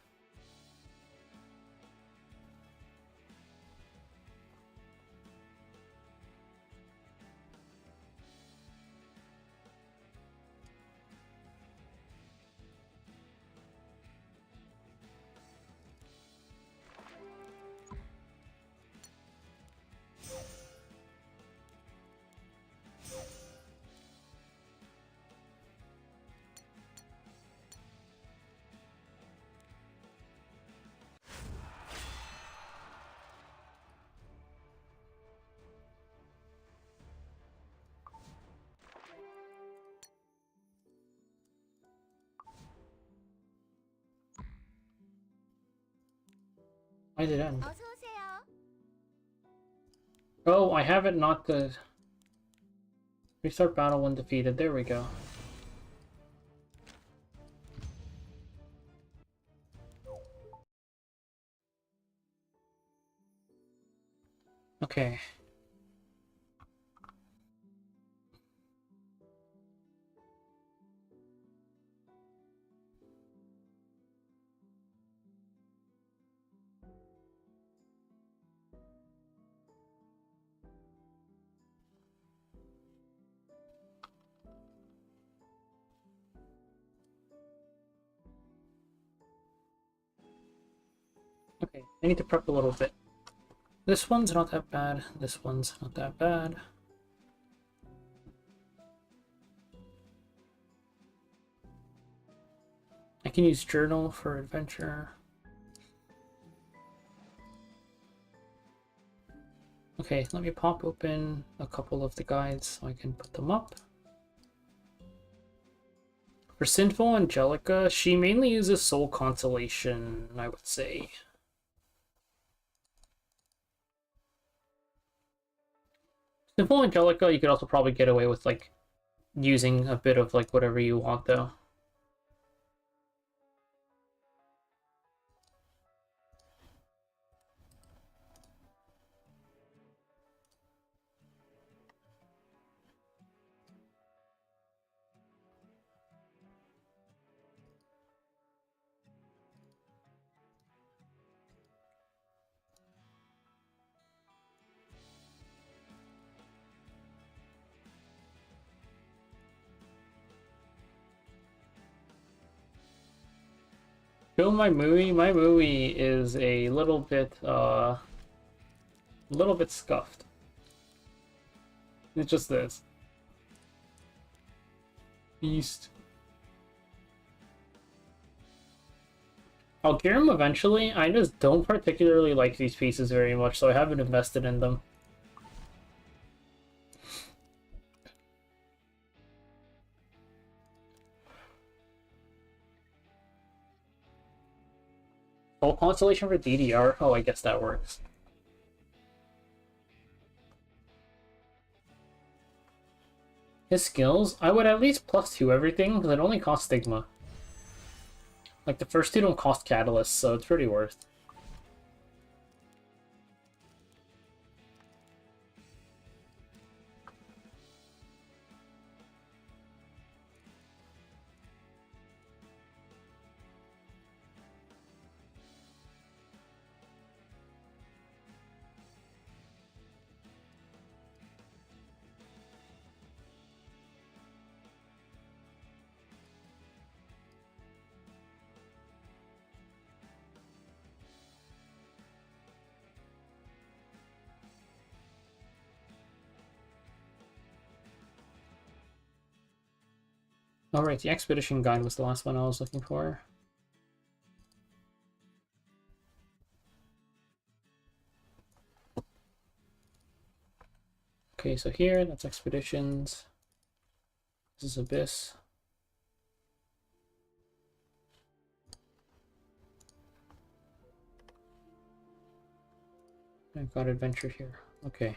Why did it end? 어서 오세요. Oh, I have it not the... Restart battle when defeated. There we go. Okay. Okay, I need to prep a little bit. This one's not that bad. This one's not that bad. I can use journal for adventure. Okay, let me pop open a couple of the guides so I can put them up. For Sinful Angelica, she mainly uses Soul Consolation, I would say. Sinful Angelica, you could also probably get away with, like, using a bit of, like, whatever you want, though. Kill my Mui. My Mui is a little bit scuffed. It's just this. Beast. I'll gear them eventually. I just don't particularly like these pieces very much, so I haven't invested in them. Soul Constellation for DDR? Oh, I guess that works. His skills? I would at least +2 everything, because it only costs Stigma. Like, the first two don't cost Catalyst, so it's pretty worth. Alright, the Expedition Guide was the last one I was looking for. Okay, so here, that's Expeditions. This is Abyss. I've got Adventure here. Okay.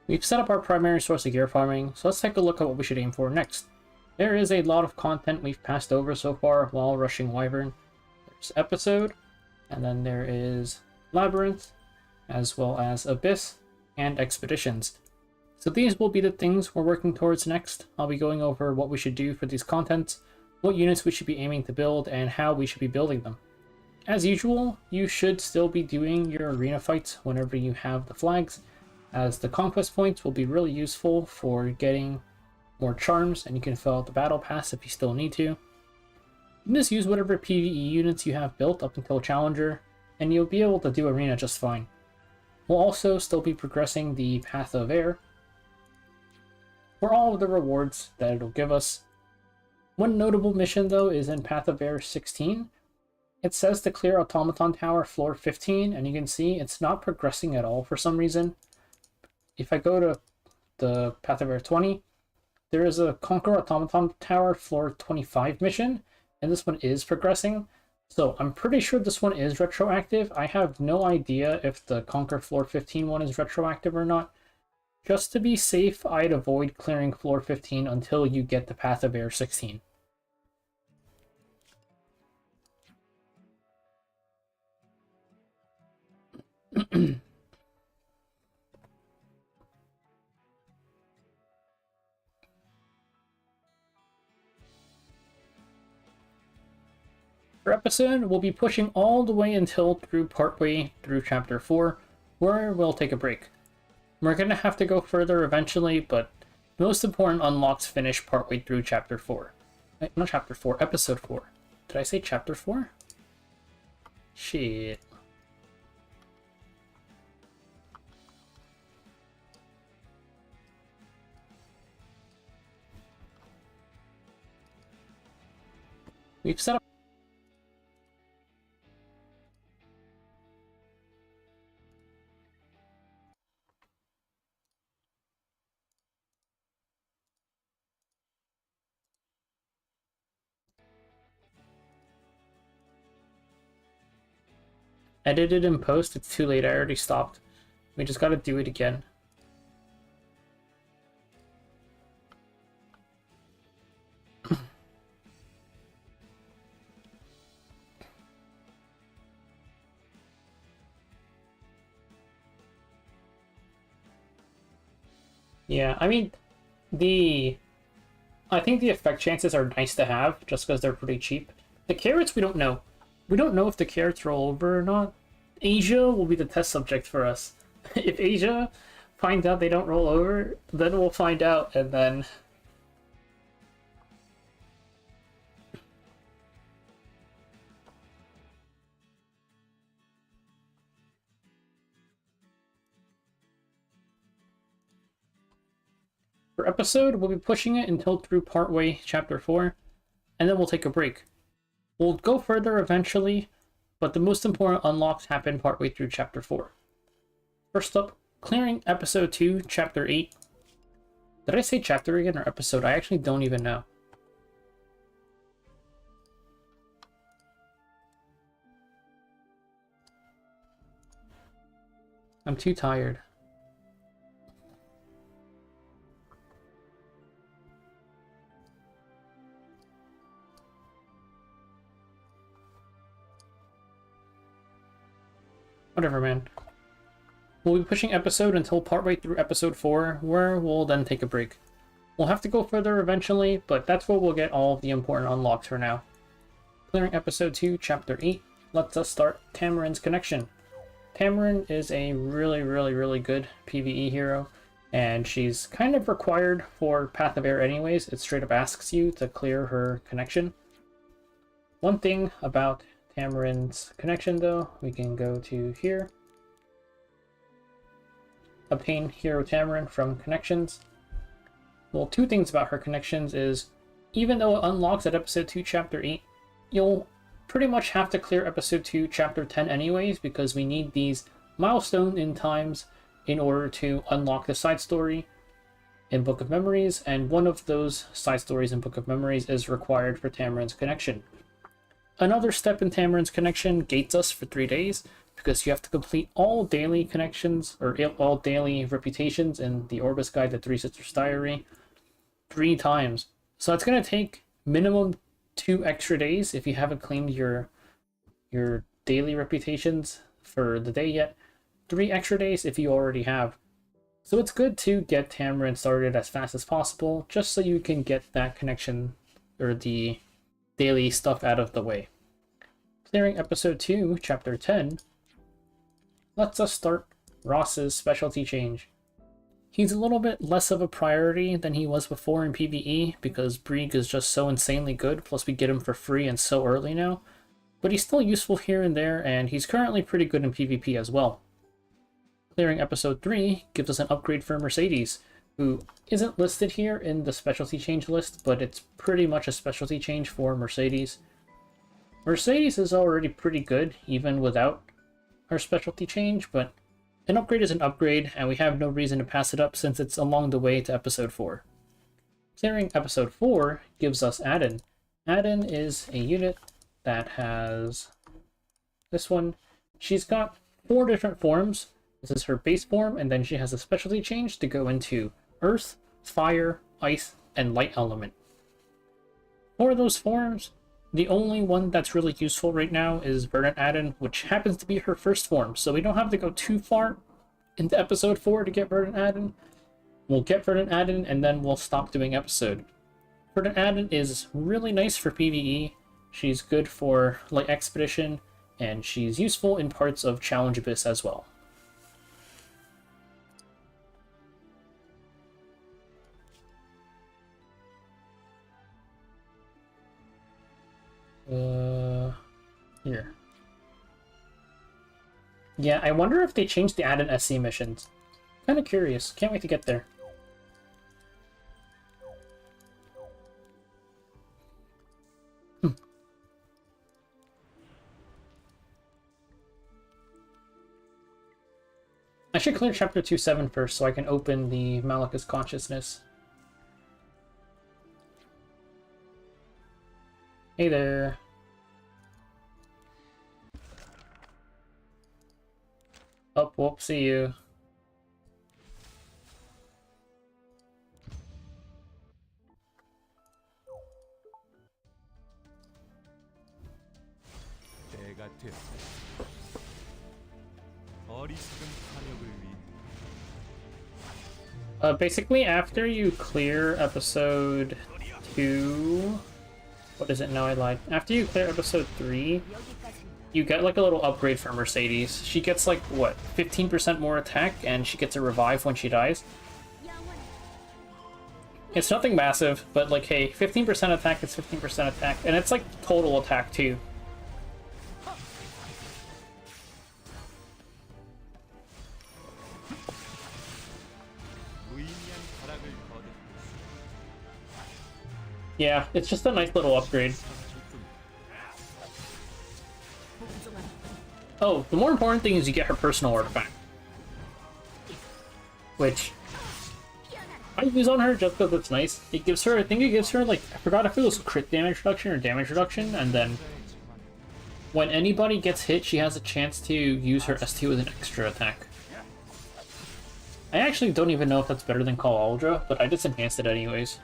We've set up our primary source of gear farming, so let's take a look at what we should aim for next. There is a lot of content we've passed over so far while rushing Wyvern. There's Episode, and then there is Labyrinth, as well as Abyss, and Expeditions. So these will be the things we're working towards next. I'll be going over what we should do for these contents, what units we should be aiming to build, and how we should be building them. As usual, you should still be doing your arena fights whenever you have the flags, as the conquest points will be really useful for getting more charms, and you can fill out the battle pass if you still need to. You can just use whatever PvE units you have built up until Challenger. and you'll be able to do Arena just fine. We'll also still be progressing the Path of Air for all of the rewards that it'll give us. One notable mission, though, is in Path of Air 16. It says to clear Automaton Tower floor 15, and you can see it's not progressing at all for some reason. If I go to the Path of Air 20, there is a Conquer Automaton Tower floor 25 mission, and this one is progressing. So I'm pretty sure this one is retroactive. I have no idea if the Conquer floor 15 one is retroactive or not. Just to be safe, I'd avoid clearing floor 15 until you get the Path of Air 16. Per episode, we'll be pushing all the way until partway through Chapter 4, where we'll take a break. We're going to have to go further eventually, but most important unlocks finish partway through Chapter 4. Not Chapter 4, Episode 4. Did I say Chapter 4? Shit. We've set up. Edited in post, it's too late, I already stopped. We just gotta do it again. Yeah, I mean, I think the effect chances are nice to have, just because they're pretty cheap. The carrots, we don't know. We don't know if the carrots roll over or not. Asia will be the test subject for us. If Asia finds out they don't roll over, then we'll find out, and then... Per episode, we'll be pushing it until through partway Chapter 4, and then we'll take a break. We'll go further eventually, but the most important unlocks happen partway through Chapter 4. First up, clearing Episode 2, Chapter 8. Did I say chapter again or episode? I actually don't even know. I'm too tired. Whatever, man. We'll be pushing episode until partway through Episode 4, where we'll then take a break. We'll have to go further eventually, but that's where we'll get all of the important unlocks for now. Clearing Episode 2, Chapter 8 lets us start Tamarin's Connection. Tamarin is a really good PvE hero, and she's kind of required for Path of Air anyways. It straight up asks you to clear her connection. One thing about Tamarin's connection, though, we can go to here. Obtain Hero Tamarin from Connections. Well, two things about her connections is, even though it unlocks at Episode 2, Chapter 8, you'll pretty much have to clear Episode 2, Chapter 10 anyways, because we need these milestone in times in order to unlock the side story in Book of Memories, and one of those side stories in Book of Memories is required for Tamarin's connection. Another step in Tamarin's connection gates us for 3 days, because you have to complete all daily connections, or all daily reputations in the Orbis Guide to Three Sisters Diary 3 times. So it's going to take minimum 2 extra days if you haven't claimed your daily reputations for the day yet. 3 extra days if you already have. So it's good to get Tamarin started as fast as possible, just so you can get that connection, or the daily stuff out of the way. Clearing Episode 2, Chapter 10 lets us start Ross's specialty change. He's a little bit less of a priority than he was before in PvE, because Brieg is just so insanely good, plus we get him for free and so early now. but he's still useful here and there, and he's currently pretty good in PvP as well. Clearing episode 3 gives us an upgrade for Mercedes, who isn't listed here in the specialty change list, but it's pretty much a specialty change for Mercedes. Mercedes is already pretty good, even without our specialty change, but an upgrade is an upgrade, and we have no reason to pass it up since it's along the way to episode 4. Clearing episode 4 gives us Adin. Adin is a unit that has this one. She's got 4 different forms. This is her base form, and then she has a specialty change to go into Earth, Fire, Ice, and Light element. For those forms, the only one that's really useful right now is Verdant Adin, which happens to be her first form, so we don't have to go too far into episode 4 to get Verdant Adin. We'll get Verdant Adin, and then we'll stop doing episode. Verdant Adin is really nice for PvE. She's good for Light Expedition, and she's useful in parts of Challenge Abyss as well. Here. Yeah, I wonder if they changed the Adin SC missions. Kind of curious. Can't wait to get there. I should clear chapter 2.7 first so I can open the Malachus Consciousness. Hey there. Oh, whoop, see you. 때가 되었다. 어리석은 탐욕을 위해 Basically, after you clear episode 2... What is it? No, I lied. After you clear episode 3, you get like a little upgrade for Mercedes. She gets like, what, 15% more attack, and she gets a revive when she dies. It's nothing massive, but like, hey, 15% attack is 15% attack, and it's like total attack too. 무의미한 타락을 거듭 Yeah, it's just a nice little upgrade. Oh, the more important thing is you get her personal artifact. Which I use on her just because it's nice. It gives her, I think it gives her, like, I forgot if it was crit damage reduction or damage reduction, and then when anybody gets hit, she has a chance to use her ST with an extra attack. I actually don't even know if that's better than Call Aldra, but I just enhanced it anyways.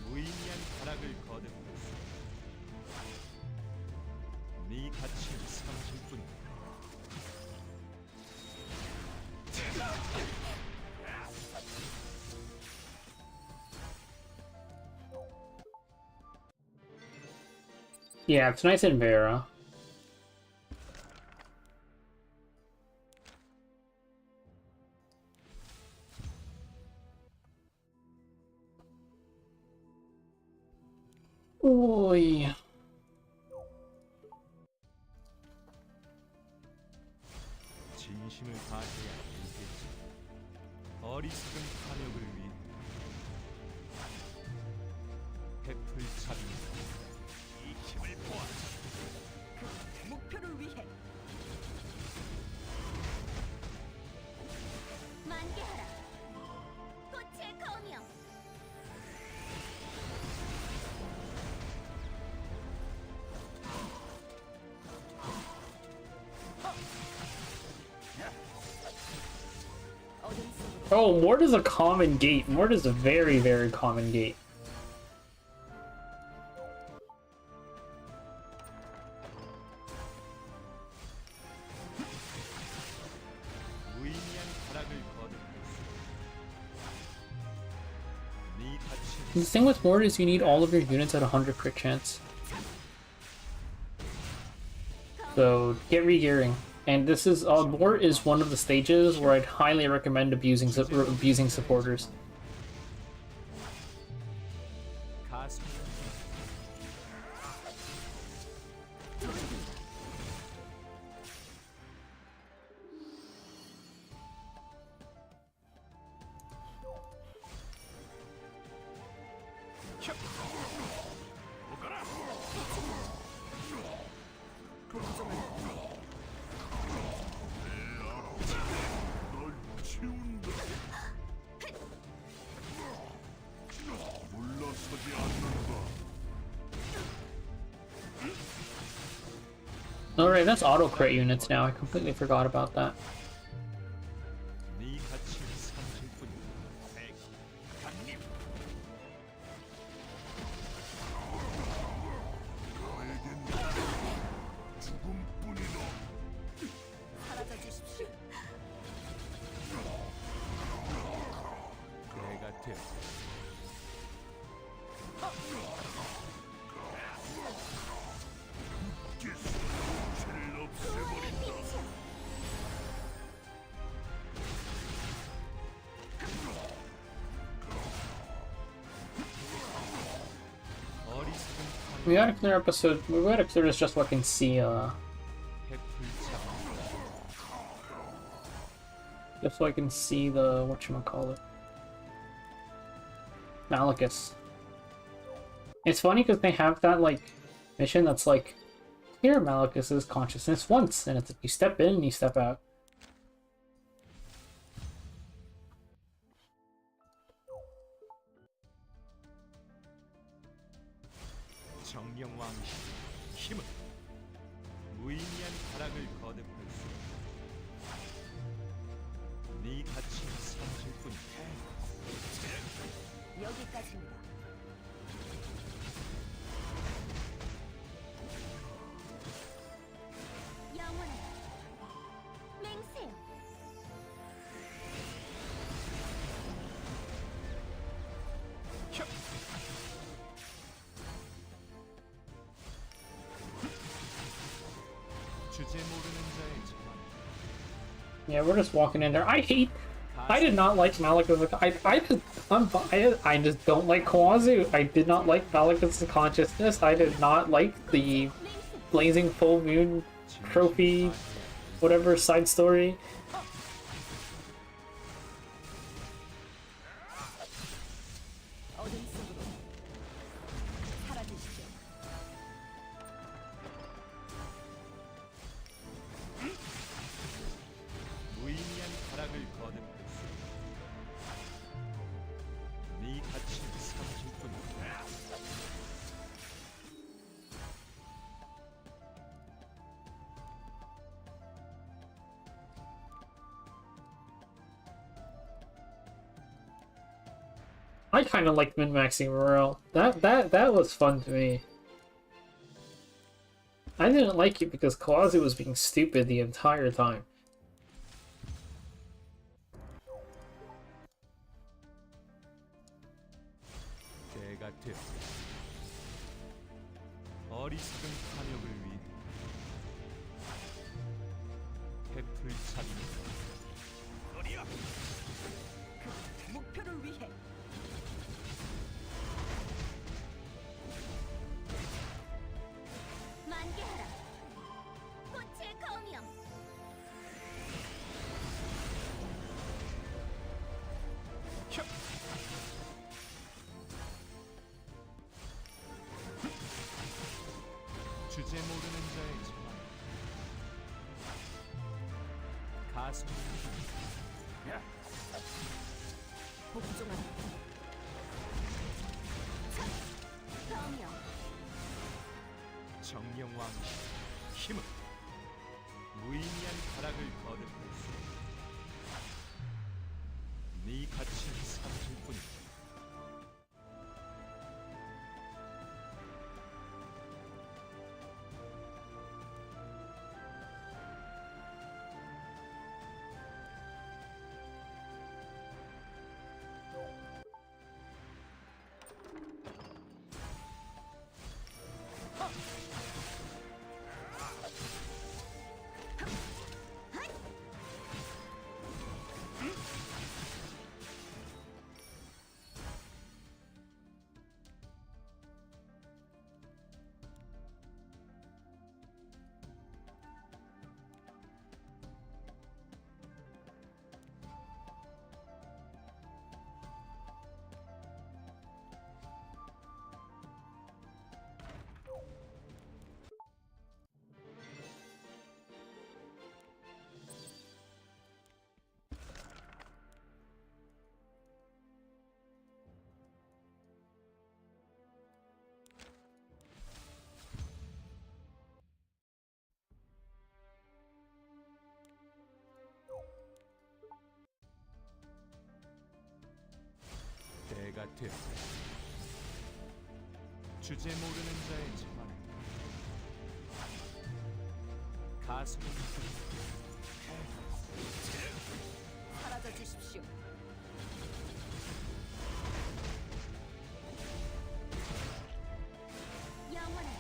무의미한 타락을 거듭 네 가치는 사라질 뿐이다. Yeah, it's nice in Vera. Oy. 진심을 다해야 알겠지. 어리석은 탐욕을 위해 베풀 자비 이 힘을 보아 목표를 위해 만개하라. 꽃의 검이여. Oh, Mord is a common gate. Mord is a very, very common gate. 무의미한 타락을 거듭 네 가치는 The thing with Mort is you need all of your units at 100 crit chance. So get regearing. And this is Mort is one of the stages where I'd highly recommend abusing supporters. 가슴 Alright, that's auto crit units now. I completely forgot about that. 네 가치를 삼킬 뿐이야. 강림. 사라져 주십시오. 내가 되어 어리석은 We gotta clear episode. We gotta clear this just so I can see. 해풀참 Just so I can see the whatchamacallit. Malachus. It's funny because they have that like mission that's like clear Malachus's consciousness once, and it's you step in and you step out. 정령왕실 힘은 무의미한 타락을 거듭할 수 네 가치를 삼킬 뿐이야. 여기까지입니다. 영원한 맹세요. 주제 모르는 자의 자만 Yeah, we're just walking in there. I did not like Malachus. I just don't like Kawazu. I did not like Malachus' consciousness. I did not like the Blazing Full Moon trophy, whatever side story. 어둠 속으로 사라지십시오. 무의미한 타락을 거듭할 수네 가치를 삼킬 뿐이야. I kind of liked min-maxing Morale. That was fun to me. I didn't like it because Kawazu was being stupid the entire time. 때가 되어 어리석은 탐욕을 위해 해풀참입니다. 너리야! 그 목표를 위해 만개하라. 꽃의 검이여. 주제 모르는 자의 자만 가슴 복종하라. 검이여. 정령왕실 힘은 무의미한 타락을 거듭할 수네 가치를 삼킬 뿐이다. 되어 주제 모르는 자의 자만에 가슴을 사라져 주십시오. 영원한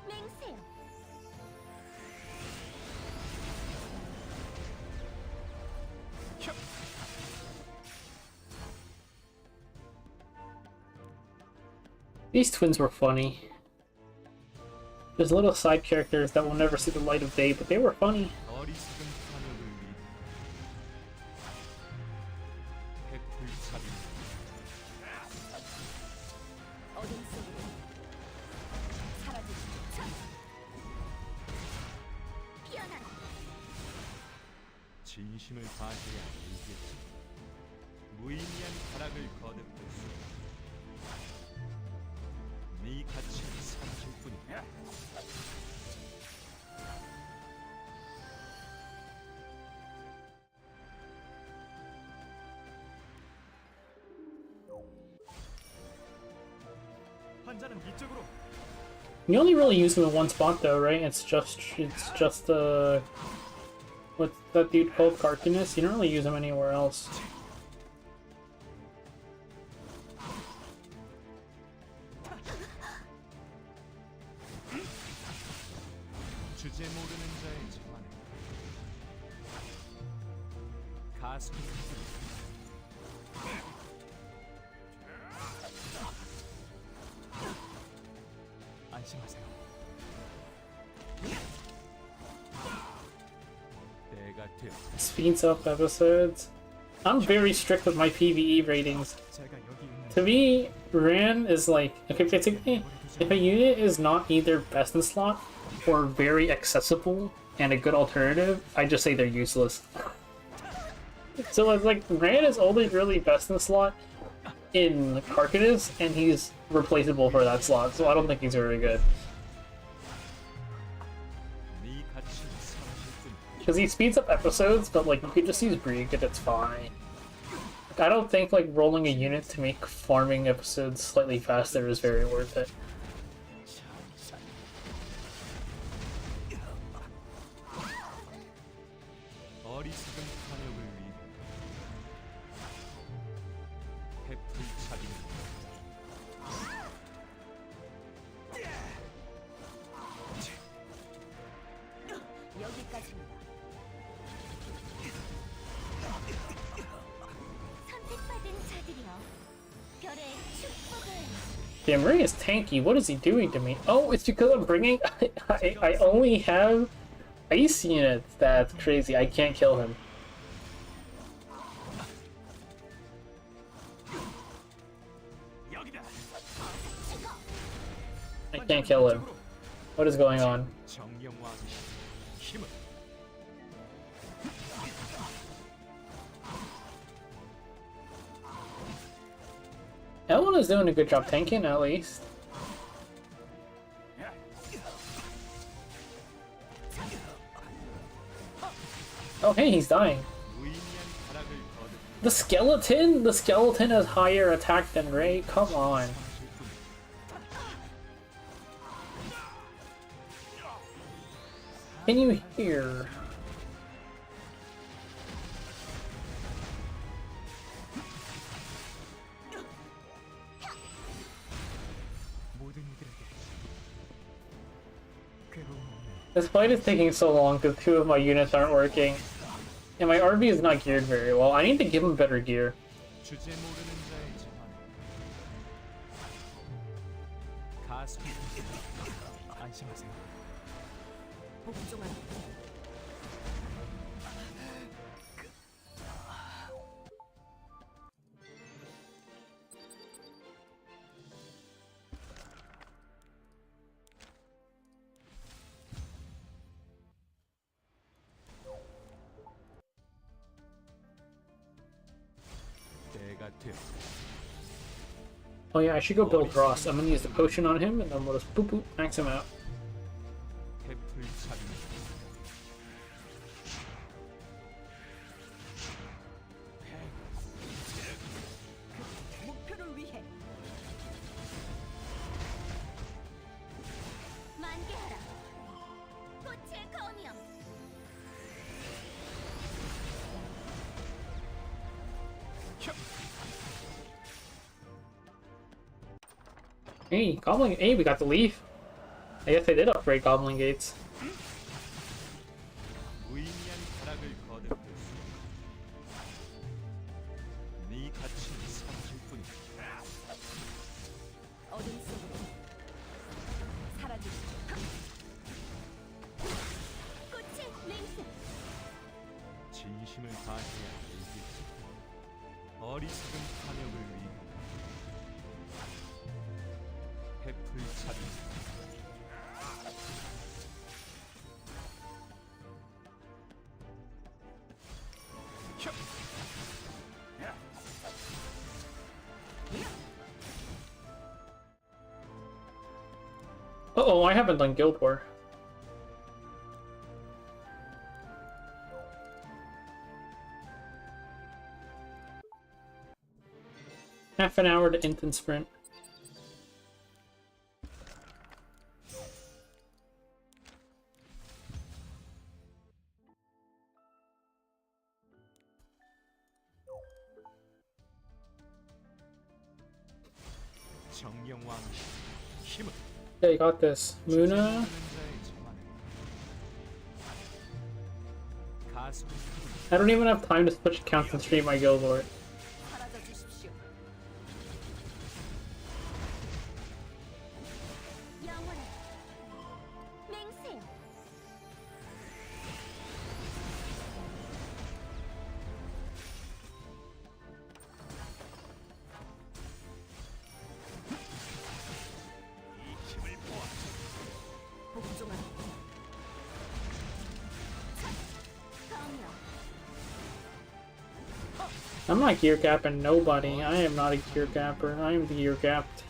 맹세요. These twins were funny. There's little side characters that will never see the light of day, but they were funny. 어리석은 탐욕을 위 해풀차림 어둠 속으로 사라지십시오. 피어나라. 진심을 다해야 이겠지. 무의미한 타락을 거듭할 수 네 가치는 사라질 뿐이야. 환자는 이쪽으로. You only really use him in one spot though, right? It's just what's that dude called, Carcinus? You don't really use him anywhere else. 주제 모르는 자의 자만에 가슴을 안심하세요. 때가 되어 Speeds up episodes. I'm very strict with my PvE ratings. 제가 여기 있는 To me, Ran is like, okay, basically, if a unit is not either best in slot or very accessible and a good alternative, I just say they're useless. So it's like, Ran is only really best in slot in Carcass, and he's replaceable for that slot, so I don't think he's very good. 네 가치는 사라질 뿐이야. Because he speeds up episodes, but like, you could just use Brieg and it's fine. Like, I don't think like rolling a unit to make farming episodes slightly faster is very worth it. 어리석은 탐욕을 위해 해풀차림 여기까지입니다. 선택받은 자들이여, 별의 축복을. Damn, Ring is tanky. What is he doing to me? Oh, it's because I'm bringing... I only have ice units. That's crazy. I can't kill him. 여기다. I can't kill him. What is going on? 정령왕의 힘을 Ellen is doing a good job tanking, at least. Oh, hey, he's dying. 무의미한 타락을 거듭 The skeleton? The skeleton has higher attack than Ray? Come on. Can you hear? 모든 이들에게 괴로움 없는 This fight is taking so long because two of my units aren't working. And my RB is not geared very well. I need to give him better gear. 주제 모르는 자의 자만에 가슴 안심하세요. 복종하라. 때가 되어 Oh yeah, I should go build Ross. I'm gonna use the potion on him and then we'll just boop boop max him out. 해풀차림 Hey, Goblin. Hey, we got the leaf. I guess they did upgrade Goblin Gates. 무의미한 가락을 거듭했어. 네 가치는 사라질 뿐이야. 어둠 속으로 사라지시죠. 꽃의 맹세. 진심을 다해야 알겠지. 어리석은 탐욕을 위해 해풀 차리. Uh-oh, I haven't done Guild War. Half an hour to instant sprint. 정령왕 힘은 Yeah, you got this. Muna. 자의 정화는 가슴을 푸는 I don't even have time to switch accounts and stream my Guild War. 사라져 주십시오. 영원한 맹세. 이 힘을 보아. 복종하라. 강력. I'm not gear capping nobody. I am not a gear capper. I am gear capped.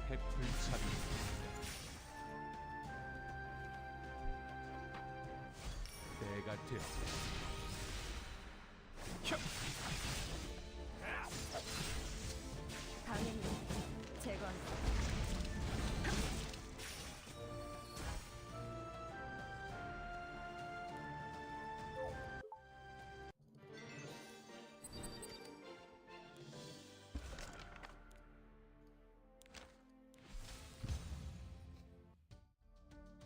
해풀 차리. 내가 되었다. 당연히 제거한다.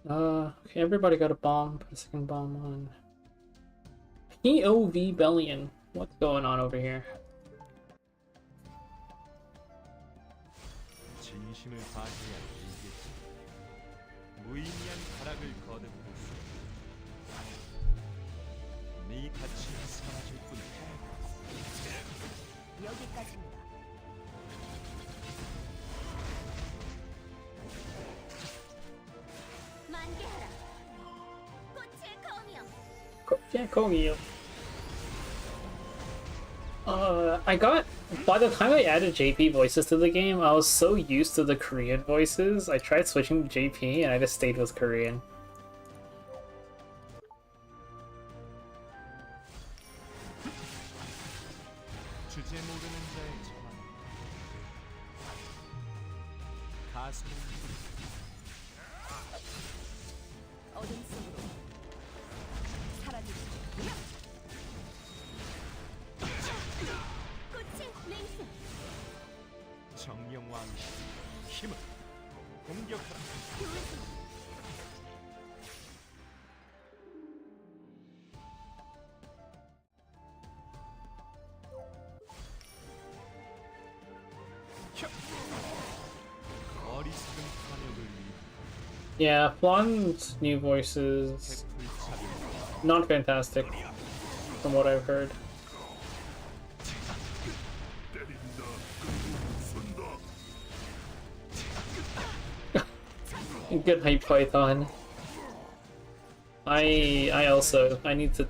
Okay, everybody got a bomb. Put a second bomb on. POV Bellion. What's going on over here? 진심을 다해야 알겠지. 무의미한 가락을 거듭했어. 네 가치는 사라질 뿐이야. 여기까지입니다. 만개하라. 꽃의 검이여. Yeah, Kogyo. I got. By the time I added JP voices to the game, I was so used to the Korean voices. I tried switching to JP and I just stayed with Korean. 주제 모르는 자의 정화는 가슴을 푸는 어둠 속으로 사라지시죠. 꽃의 맹세. 정령왕 힘을 공격하라. 교수. 어리석은 탐욕을 위해 Yeah, Flan's new voices 해풀 차리. not fantastic from what I've heard. Good hype Python. I need to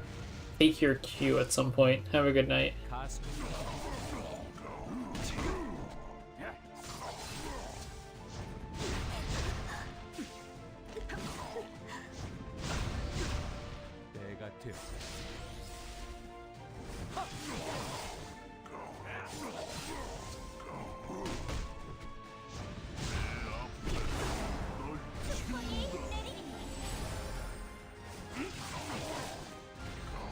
take your cue at some point. Have a good night. 가슴을 내가 되었다.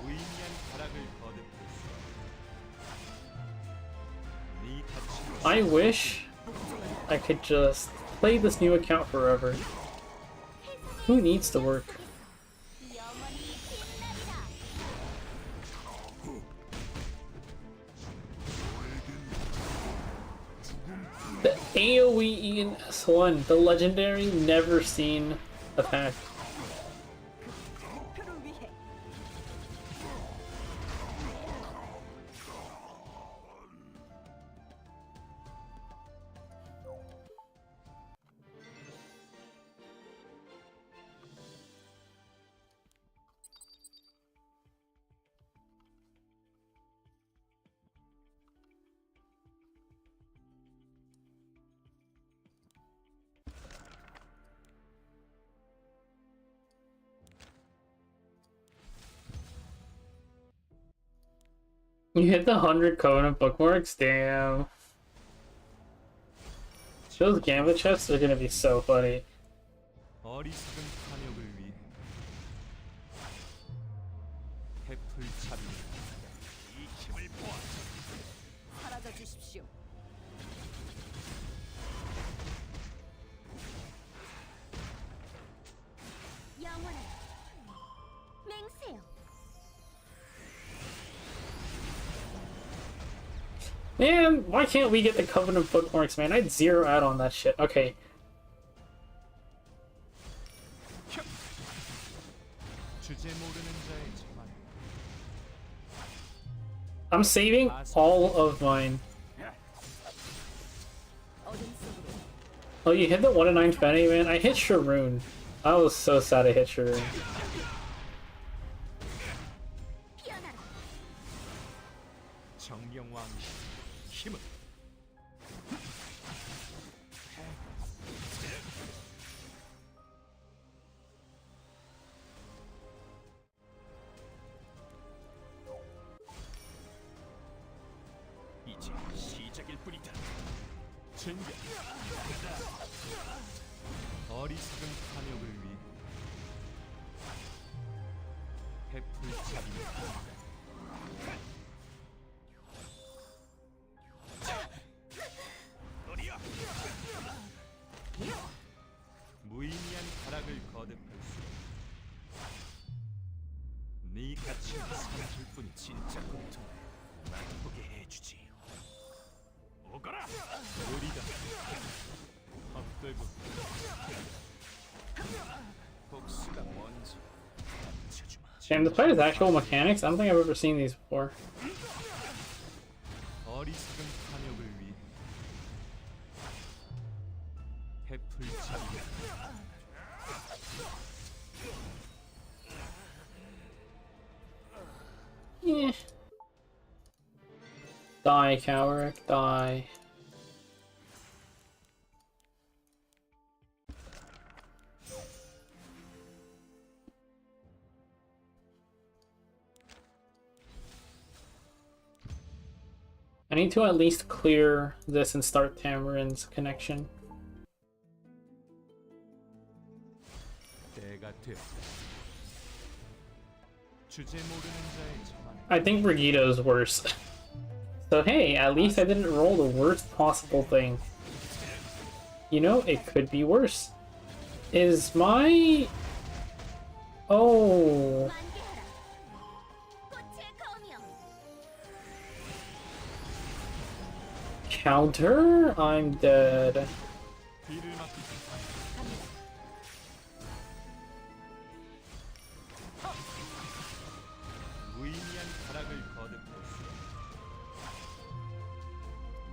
무의미한 가락을 거듭했어. 네 가치는 I wish 복종하라. I could just play this new account forever. Who needs to work? 영원히 빛나리라. The AoE in S1, the legendary never seen attack. 표를 위해. You hit the 100 Covenant bookmarks? Damn. Those Gambit chests are gonna be so funny. 어리석은 탐욕을 위해 해풀잡이 이 힘을 보아. 사라져 주십시오. 영원한 맹세요. Man, why can't we get the Covenant bookmarks, man? I'd zero out on that shit. Okay. 주제 모르는 자의 자만. I'm saving all of mine. 어둠 속으로. Oh, you hit the 1 in 9 Fenny, man? I hit Sharoon. I was so sad I hit Sharoon. 피어나라. 정령왕 힘을. 이제 시작일 뿐이다. 챙겨. 어리석은 탐욕을 위해 해풀잡이. 무의미한 타락을 거듭할 수. 네 가치는 사라질 뿐이 진짜 고통. 맛보게 해주지. 오거라. 우리가 헛되고 복수가 먼저 감춰주마. Damn, this fight has actual mechanics? I don't think I've ever seen these before. 어리석은 탐욕을 위해 해풀잡이. Eh. Die, Cowrick, die. I need to at least clear this and start Tamarin's connection. 때가 되었다. 주제 모르는 자의 자만. I think Brigitto's worse. So hey, at least I didn't roll the worst possible thing. You know, it could be worse. Is my... Oh... 만개하라. 꽃의 검이여. Counter? I'm dead. 뒤를 막기. 무의미한 타락을 거듭할 수.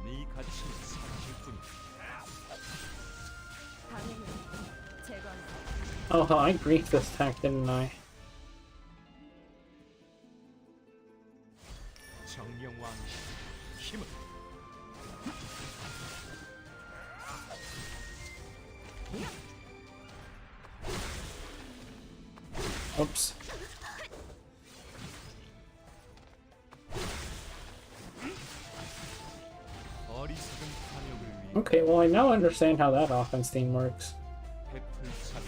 네 가치는 사라질 뿐이다. 당연히 제거한다. Oh, I griefed this attack, didn't I? 정령왕 힘을. Oops. 어리석은 탐욕을 위해 Okay, well I now understand how that offense theme works. 해풀잡이.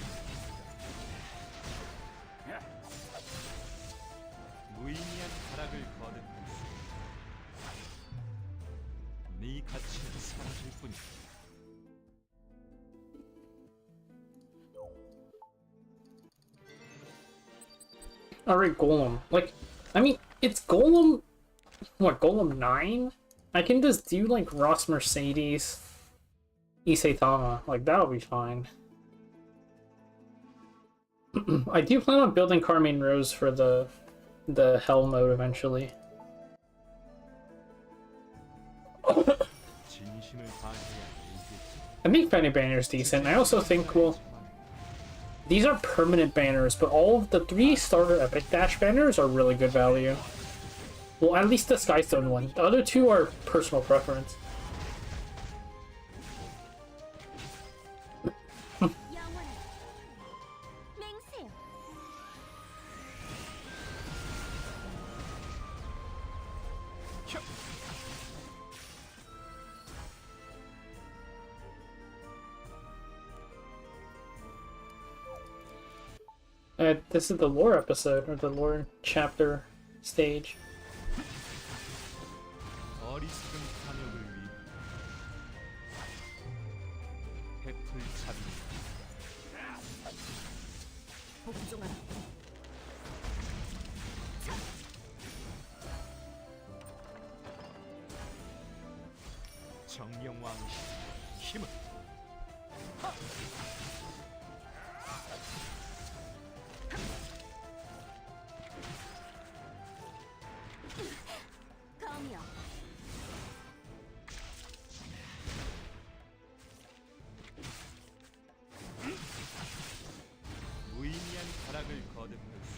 무의미한 타락을 거듭할 수. 네 가치는 사라질 뿐이다. Alright, Golem. Like, I mean, it's Golem... What, Golem 9? I can just do, like, Ross Mercedes, Isaitama. Like, that'll be fine. I do plan on building Carmine Rose for the Hell mode eventually. 진심을 다해야 이기지. I think Fanny Banner's decent. I also think, well, these are permanent banners, but all of the 3 starter Epic Dash banners are really good value. Well, at least the Skystone one. The other 2 are personal preference. 영원히 맹세요. This is the lore episode, or the lore chapter stage. 어리석은 탐욕을 위해 해풀잡이 복종하라. 정령왕시 힘을 검이여. 무의미한 가락을 거듭할 수.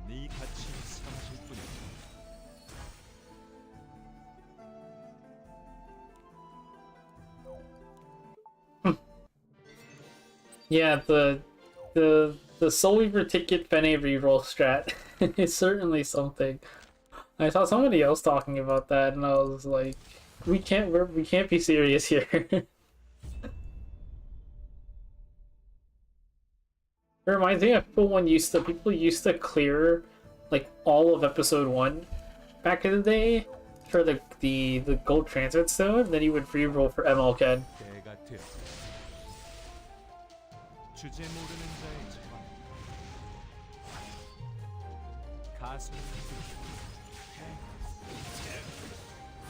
네 가치는 사라질 뿐이다. Yeah, the Soul Weaver ticket Fene reroll strat is certainly something. I saw somebody else talking about that, and I was like, we can't be serious here. It reminds me of people used to clear like all of episode 1 back in the day for the gold transit stone, then you would reroll for MLK. 때가 되었다. 주제 모르는 자의 자만 가슴을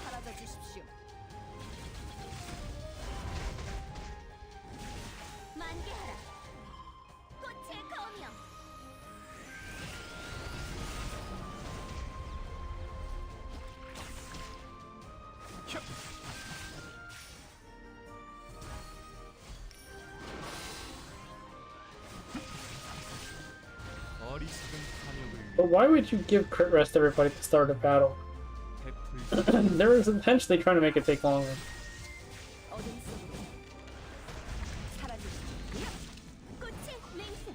사라져 주십시오. 만개하라. 꽃의 검이여. 어리석은 탐욕을 But why would you give crit rest to everybody at the start of battle? 해풀 There was intentionally trying to make it take longer. 어둠 속으로 사라지십시오. 꽃의 맹세.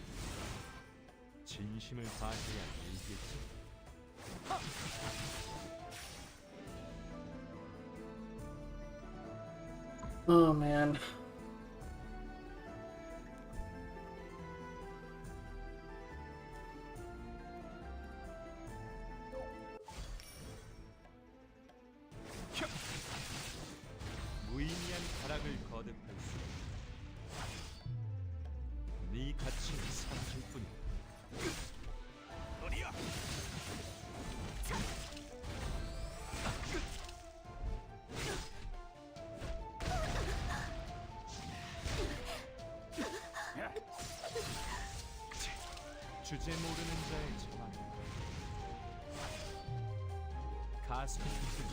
진심을 다해야 이기지. Oh man. 무의미한 가락을 거듭할 수. 네 가치는 사라질 뿐이다. 어디야? 주제 모르는 자의 자만 가슴을 뚫는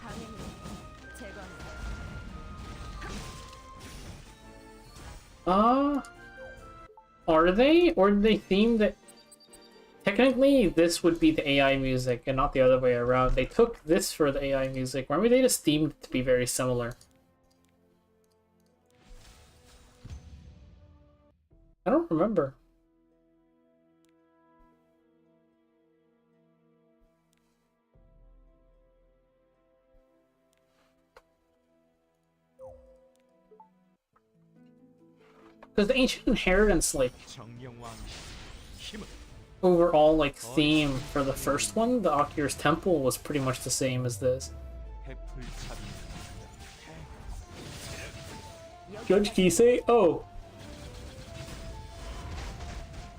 방해는 제거한다. Are they? Or do they theme that... Technically, this would be the AI music and not the other way around. They took this for the AI music. Or maybe they just themed it to be very similar. I don't remember. Because the Ancient Inheritance, like, 정령왕시 힘을 overall like theme for the first one, the Oculus Temple, was pretty much the same as this. Judge Kisei? Oh.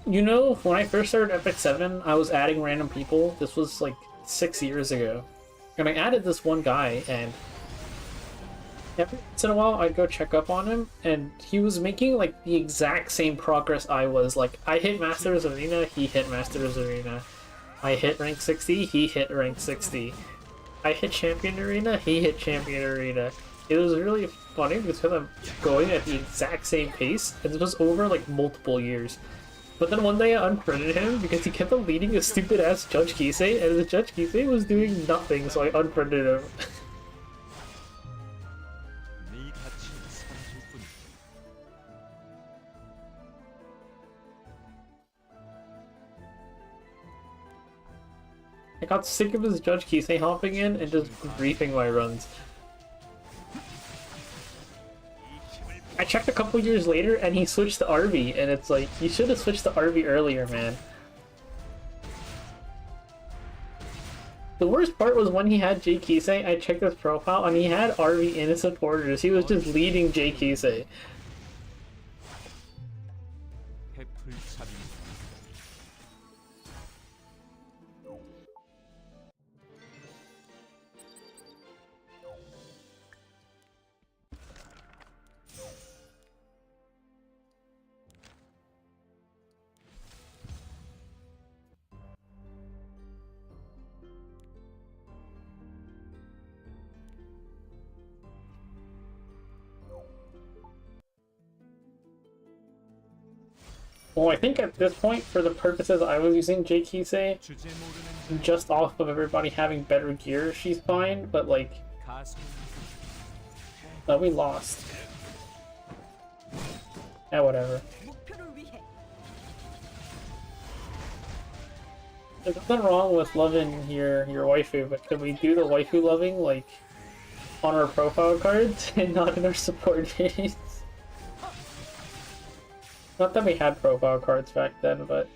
You know, when I first started Epic 7, I was adding random people. This was like 6 years ago. And I added this one guy, and every once in a while I'd go check up on him, and he was making like the exact same progress I was. Like, I hit Masters Arena, he hit Masters Arena. I hit rank 60, he hit rank 60. I hit Champion Arena, he hit Champion Arena. It was really funny because I'm going at the exact same pace, and this was over like multiple years. But then one day I unfriended him because he kept on leading a stupid ass Judge Kisei, and the Judge Kisei was doing nothing, so I unfriended him. I got sick of his Judge Kisei hopping in and just griefing my runs. I checked a couple years later and he switched to Arby, and it's like, you should have switched to Arby earlier, man. The worst part was when he had Jay Kisei, I checked his profile and he had Arby in his supporters. He was just leading Jay Kisei. Well, I think at this point, for the purposes I was using Jay Kisei, just off of everybody having better gear, she's fine, but like... we lost. Yeah, whatever. There's nothing wrong with loving your waifu, but can we do the waifu loving, like, on our profile cards and not in our support names? Not that we had profile cards back then, but...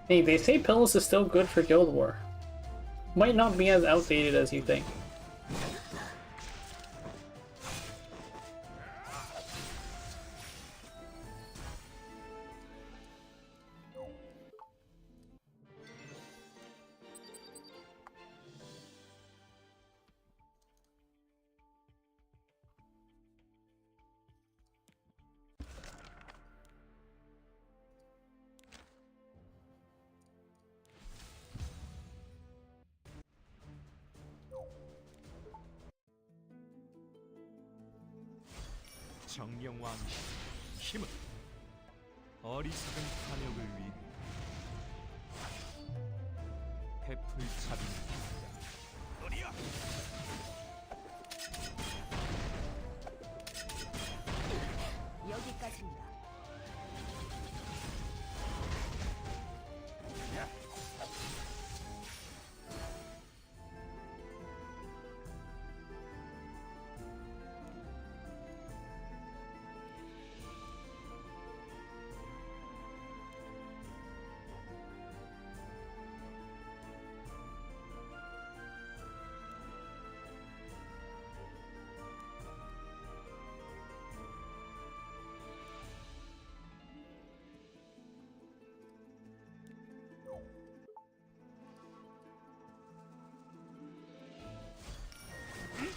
Hey, they say Pillows is still good for Guild War. Might not be as outdated as you think. 정령왕 힘은 어리석은 탐욕을 위해 베풀잡입니다. 어디야? 여기까지입니다.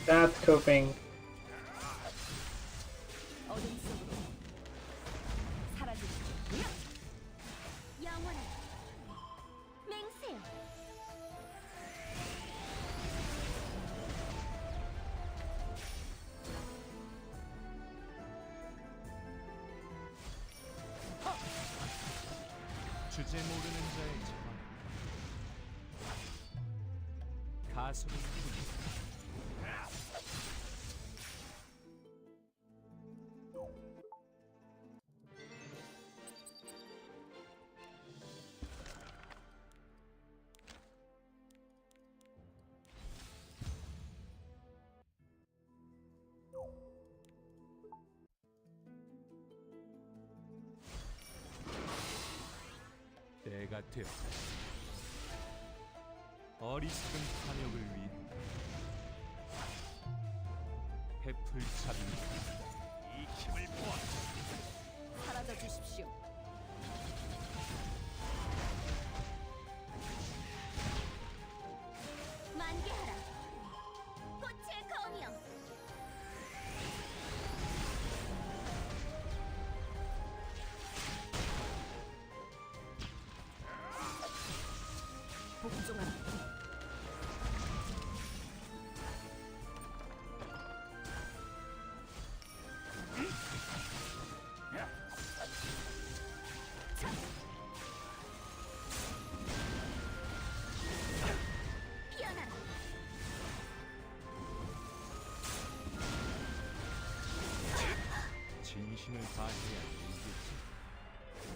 That's coping. 어둠 속으로 사라지시죠. 영원한 맹세요. 주제 모르는 자의 자만 가슴을 때가 되었다. 어리석은 탐욕을 위해 해풀잡이 이 힘을 보아 사라져 주십시오. 만개하라. 꽃의 검이여. 복종하라. 피어나라. 진심을 다해야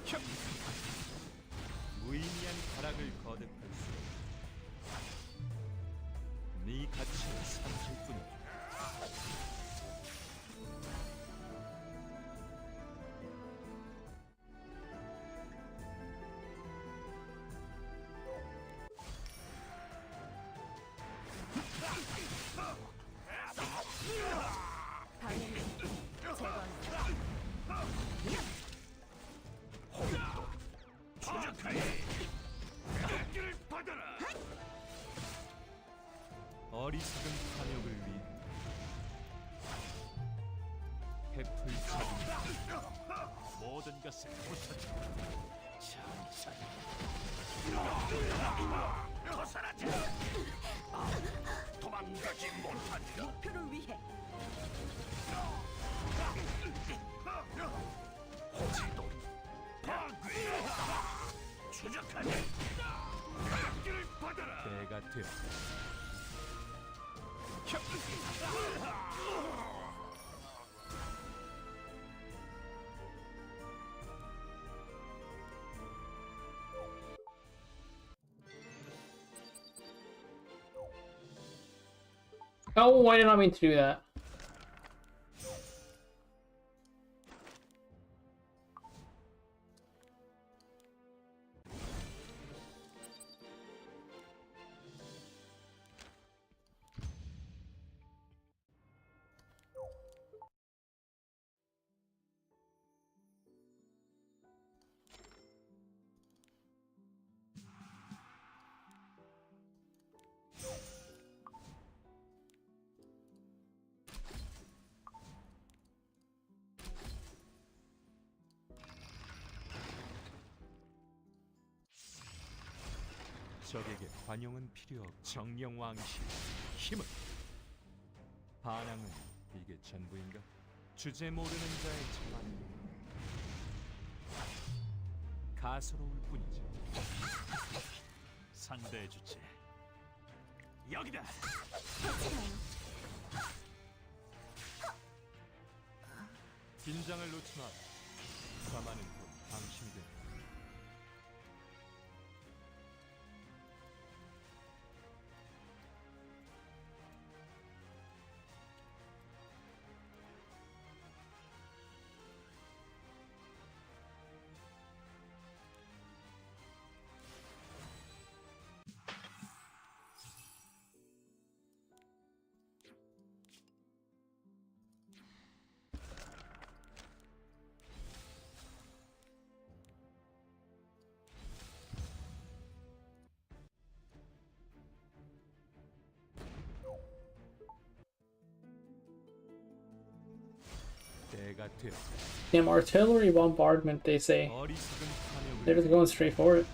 이기지. 무의미한 가락을 거듭할 수 네 가치를 삼킬 뿐이다. 방해를 제거한다. 어리석은 탐욕을 위해 해풀잡이 모든 것을 부서져 천천히 벗어나자. 도망가지 못하리라. 목표를 위해 지도 파괴 추적하니 길을 받아라. 때가 되었다. Oh, why did I mean to do that? 적에게 관용은 필요 없. 정령왕실 힘은 반항은 이게 전부인가? 주제 모르는 자의 자만 가소로울 뿐이지. 상대의 주체 여기다. 긴장을 놓지 마라. 가만은 곧 당신이 된다. 때가 되었다. Damn, artillery bombardment, they say. 어리석은 They're just 탐욕을 going straight for it.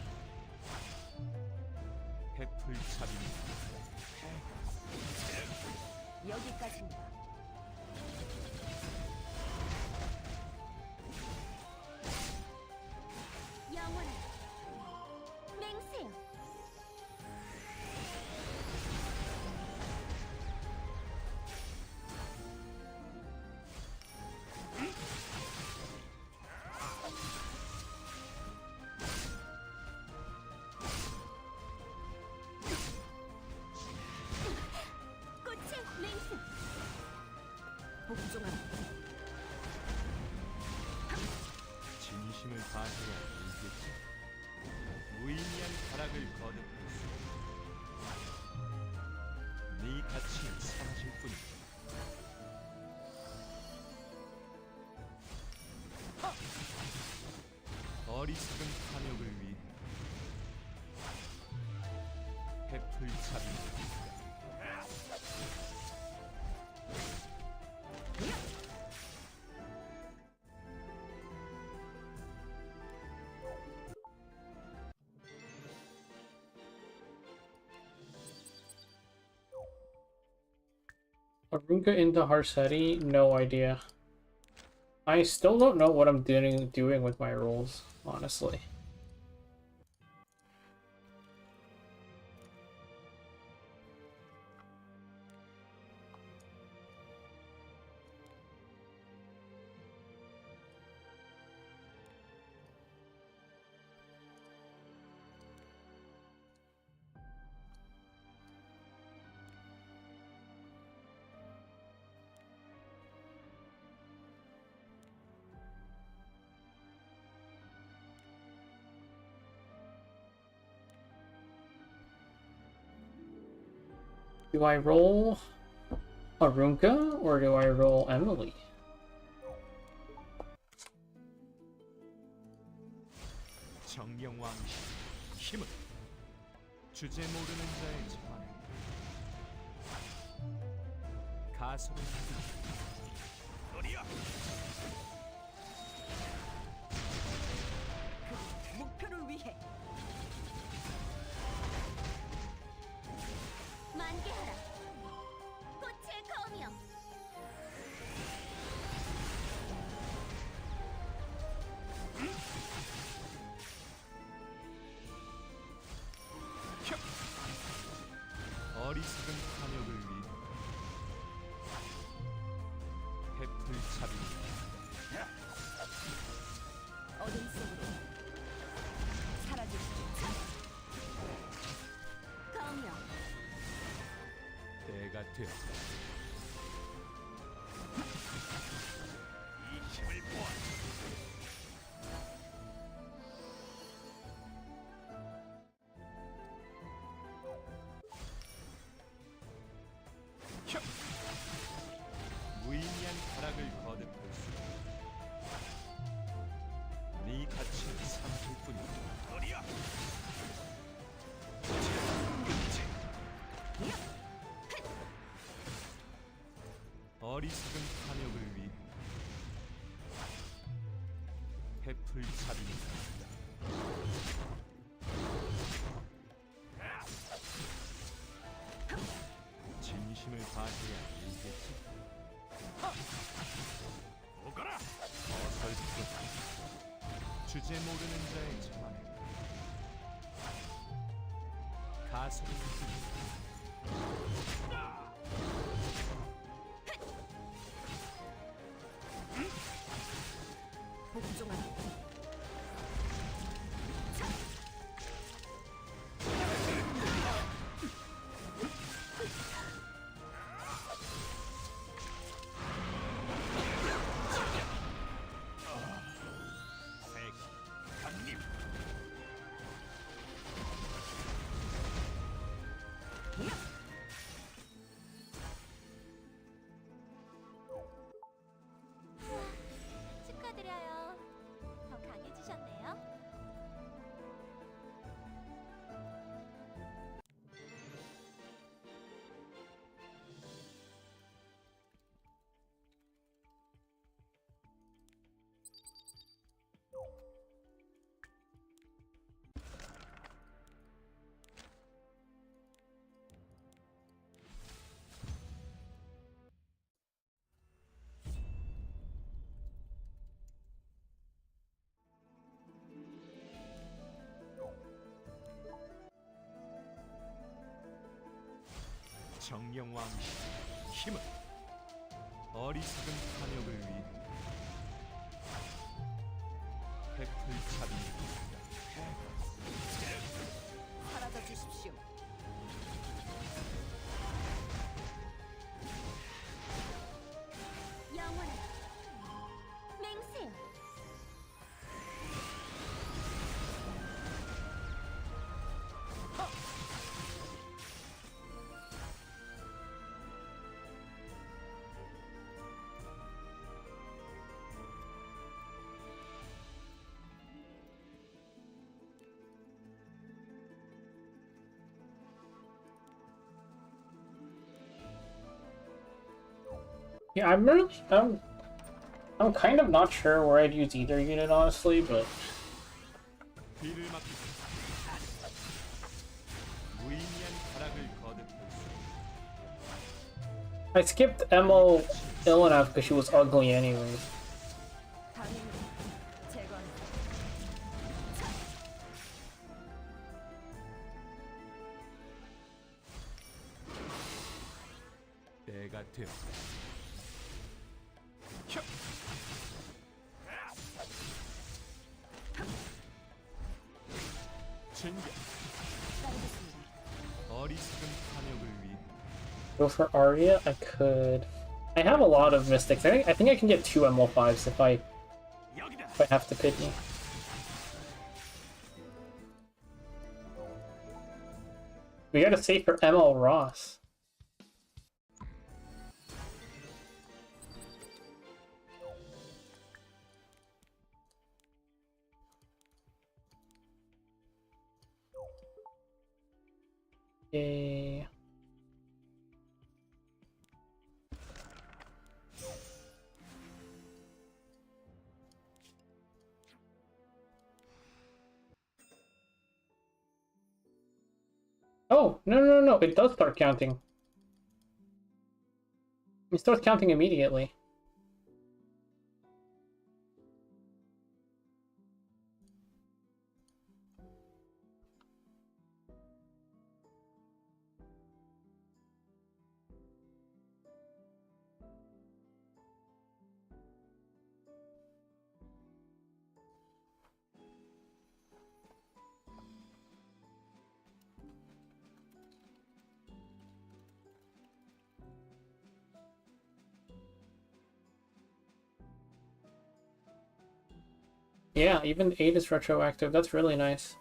해풀잡이 여기까지입니다. 영원한 복종하라. 진심을 다해야 이겠지. 무의미한 타락을 거듭할 수. 네 가치는 사라질 뿐이다. 어리석은 탐욕을 위해 해풀잡이. Arunga into Harseti? No idea. I still don't know what I'm doing with my rolls, honestly. Do I roll Arunga or do I roll Emily? 정령왕시 힘은 주제 모르는 자의 자만에 가속을 그 목표를 위해 만개하라. 꽃의 검이여. 어리석은 탐욕을 위해 해풀잡이. 어둠 속으로 사라지시죠. 검이여. 때가 되었다. 이 힘을 보아. 무의미한 타락을 거듭할 수. 네 가치는 삼킬 뿐이다. 어리석은 탐욕을 위해 해풀잡이니까. 진심을 다해야 이겠지. 오거라. 어설프다. 주제 모르는 자의 자만에 가슴을 복종하라. 축하드려요. 더 강해지셨네요. 정령왕시 힘은 어리석은 탐욕을 위해 해풀잡이니까. 사라져 주십시오. Yeah, I'm kind of not sure where I'd use either unit, honestly, but 비를 막겠습니다. 무의미한 타락을 거듭할 수 I skipped MO Illinev because she was ugly anyways. 강인으로 제거한다. 때가 되었다. 챙겨 따르겠습니다. 어리석은 탐욕을 위해 Go for Arya? I could. I have a lot of mystics. I think I can get 2 ML5s if I have to pity. We gotta save for ML Ross. Yay. Oh, no, it does start counting. It starts counting immediately. Yeah, even 8 is retroactive. That's really nice.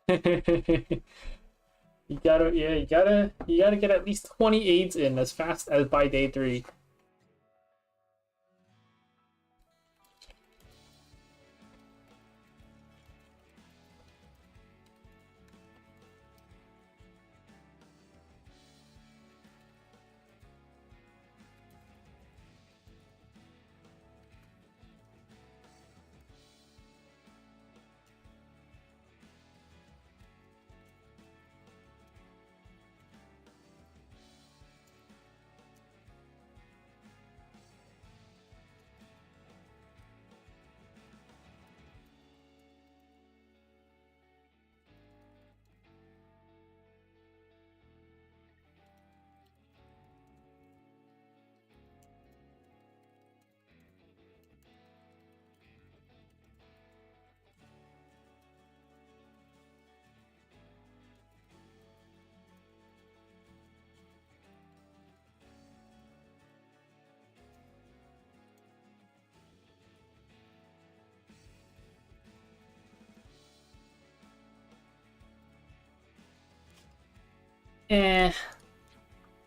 You gotta get at least 20 aids in as fast as by day 3.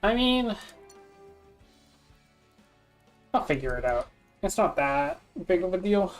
I mean, I'll figure it out. It's not that big of a deal.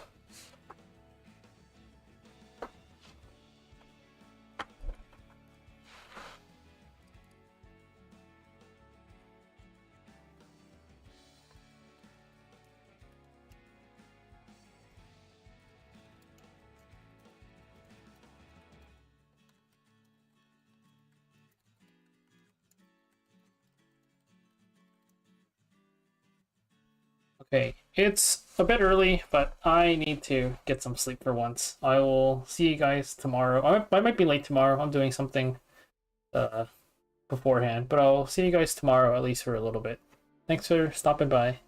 Okay, it's a bit early, but I need to get some sleep for once. I will see you guys tomorrow. I might be late tomorrow. I'm doing something beforehand, but I'll see you guys tomorrow at least for a little bit. Thanks for stopping by.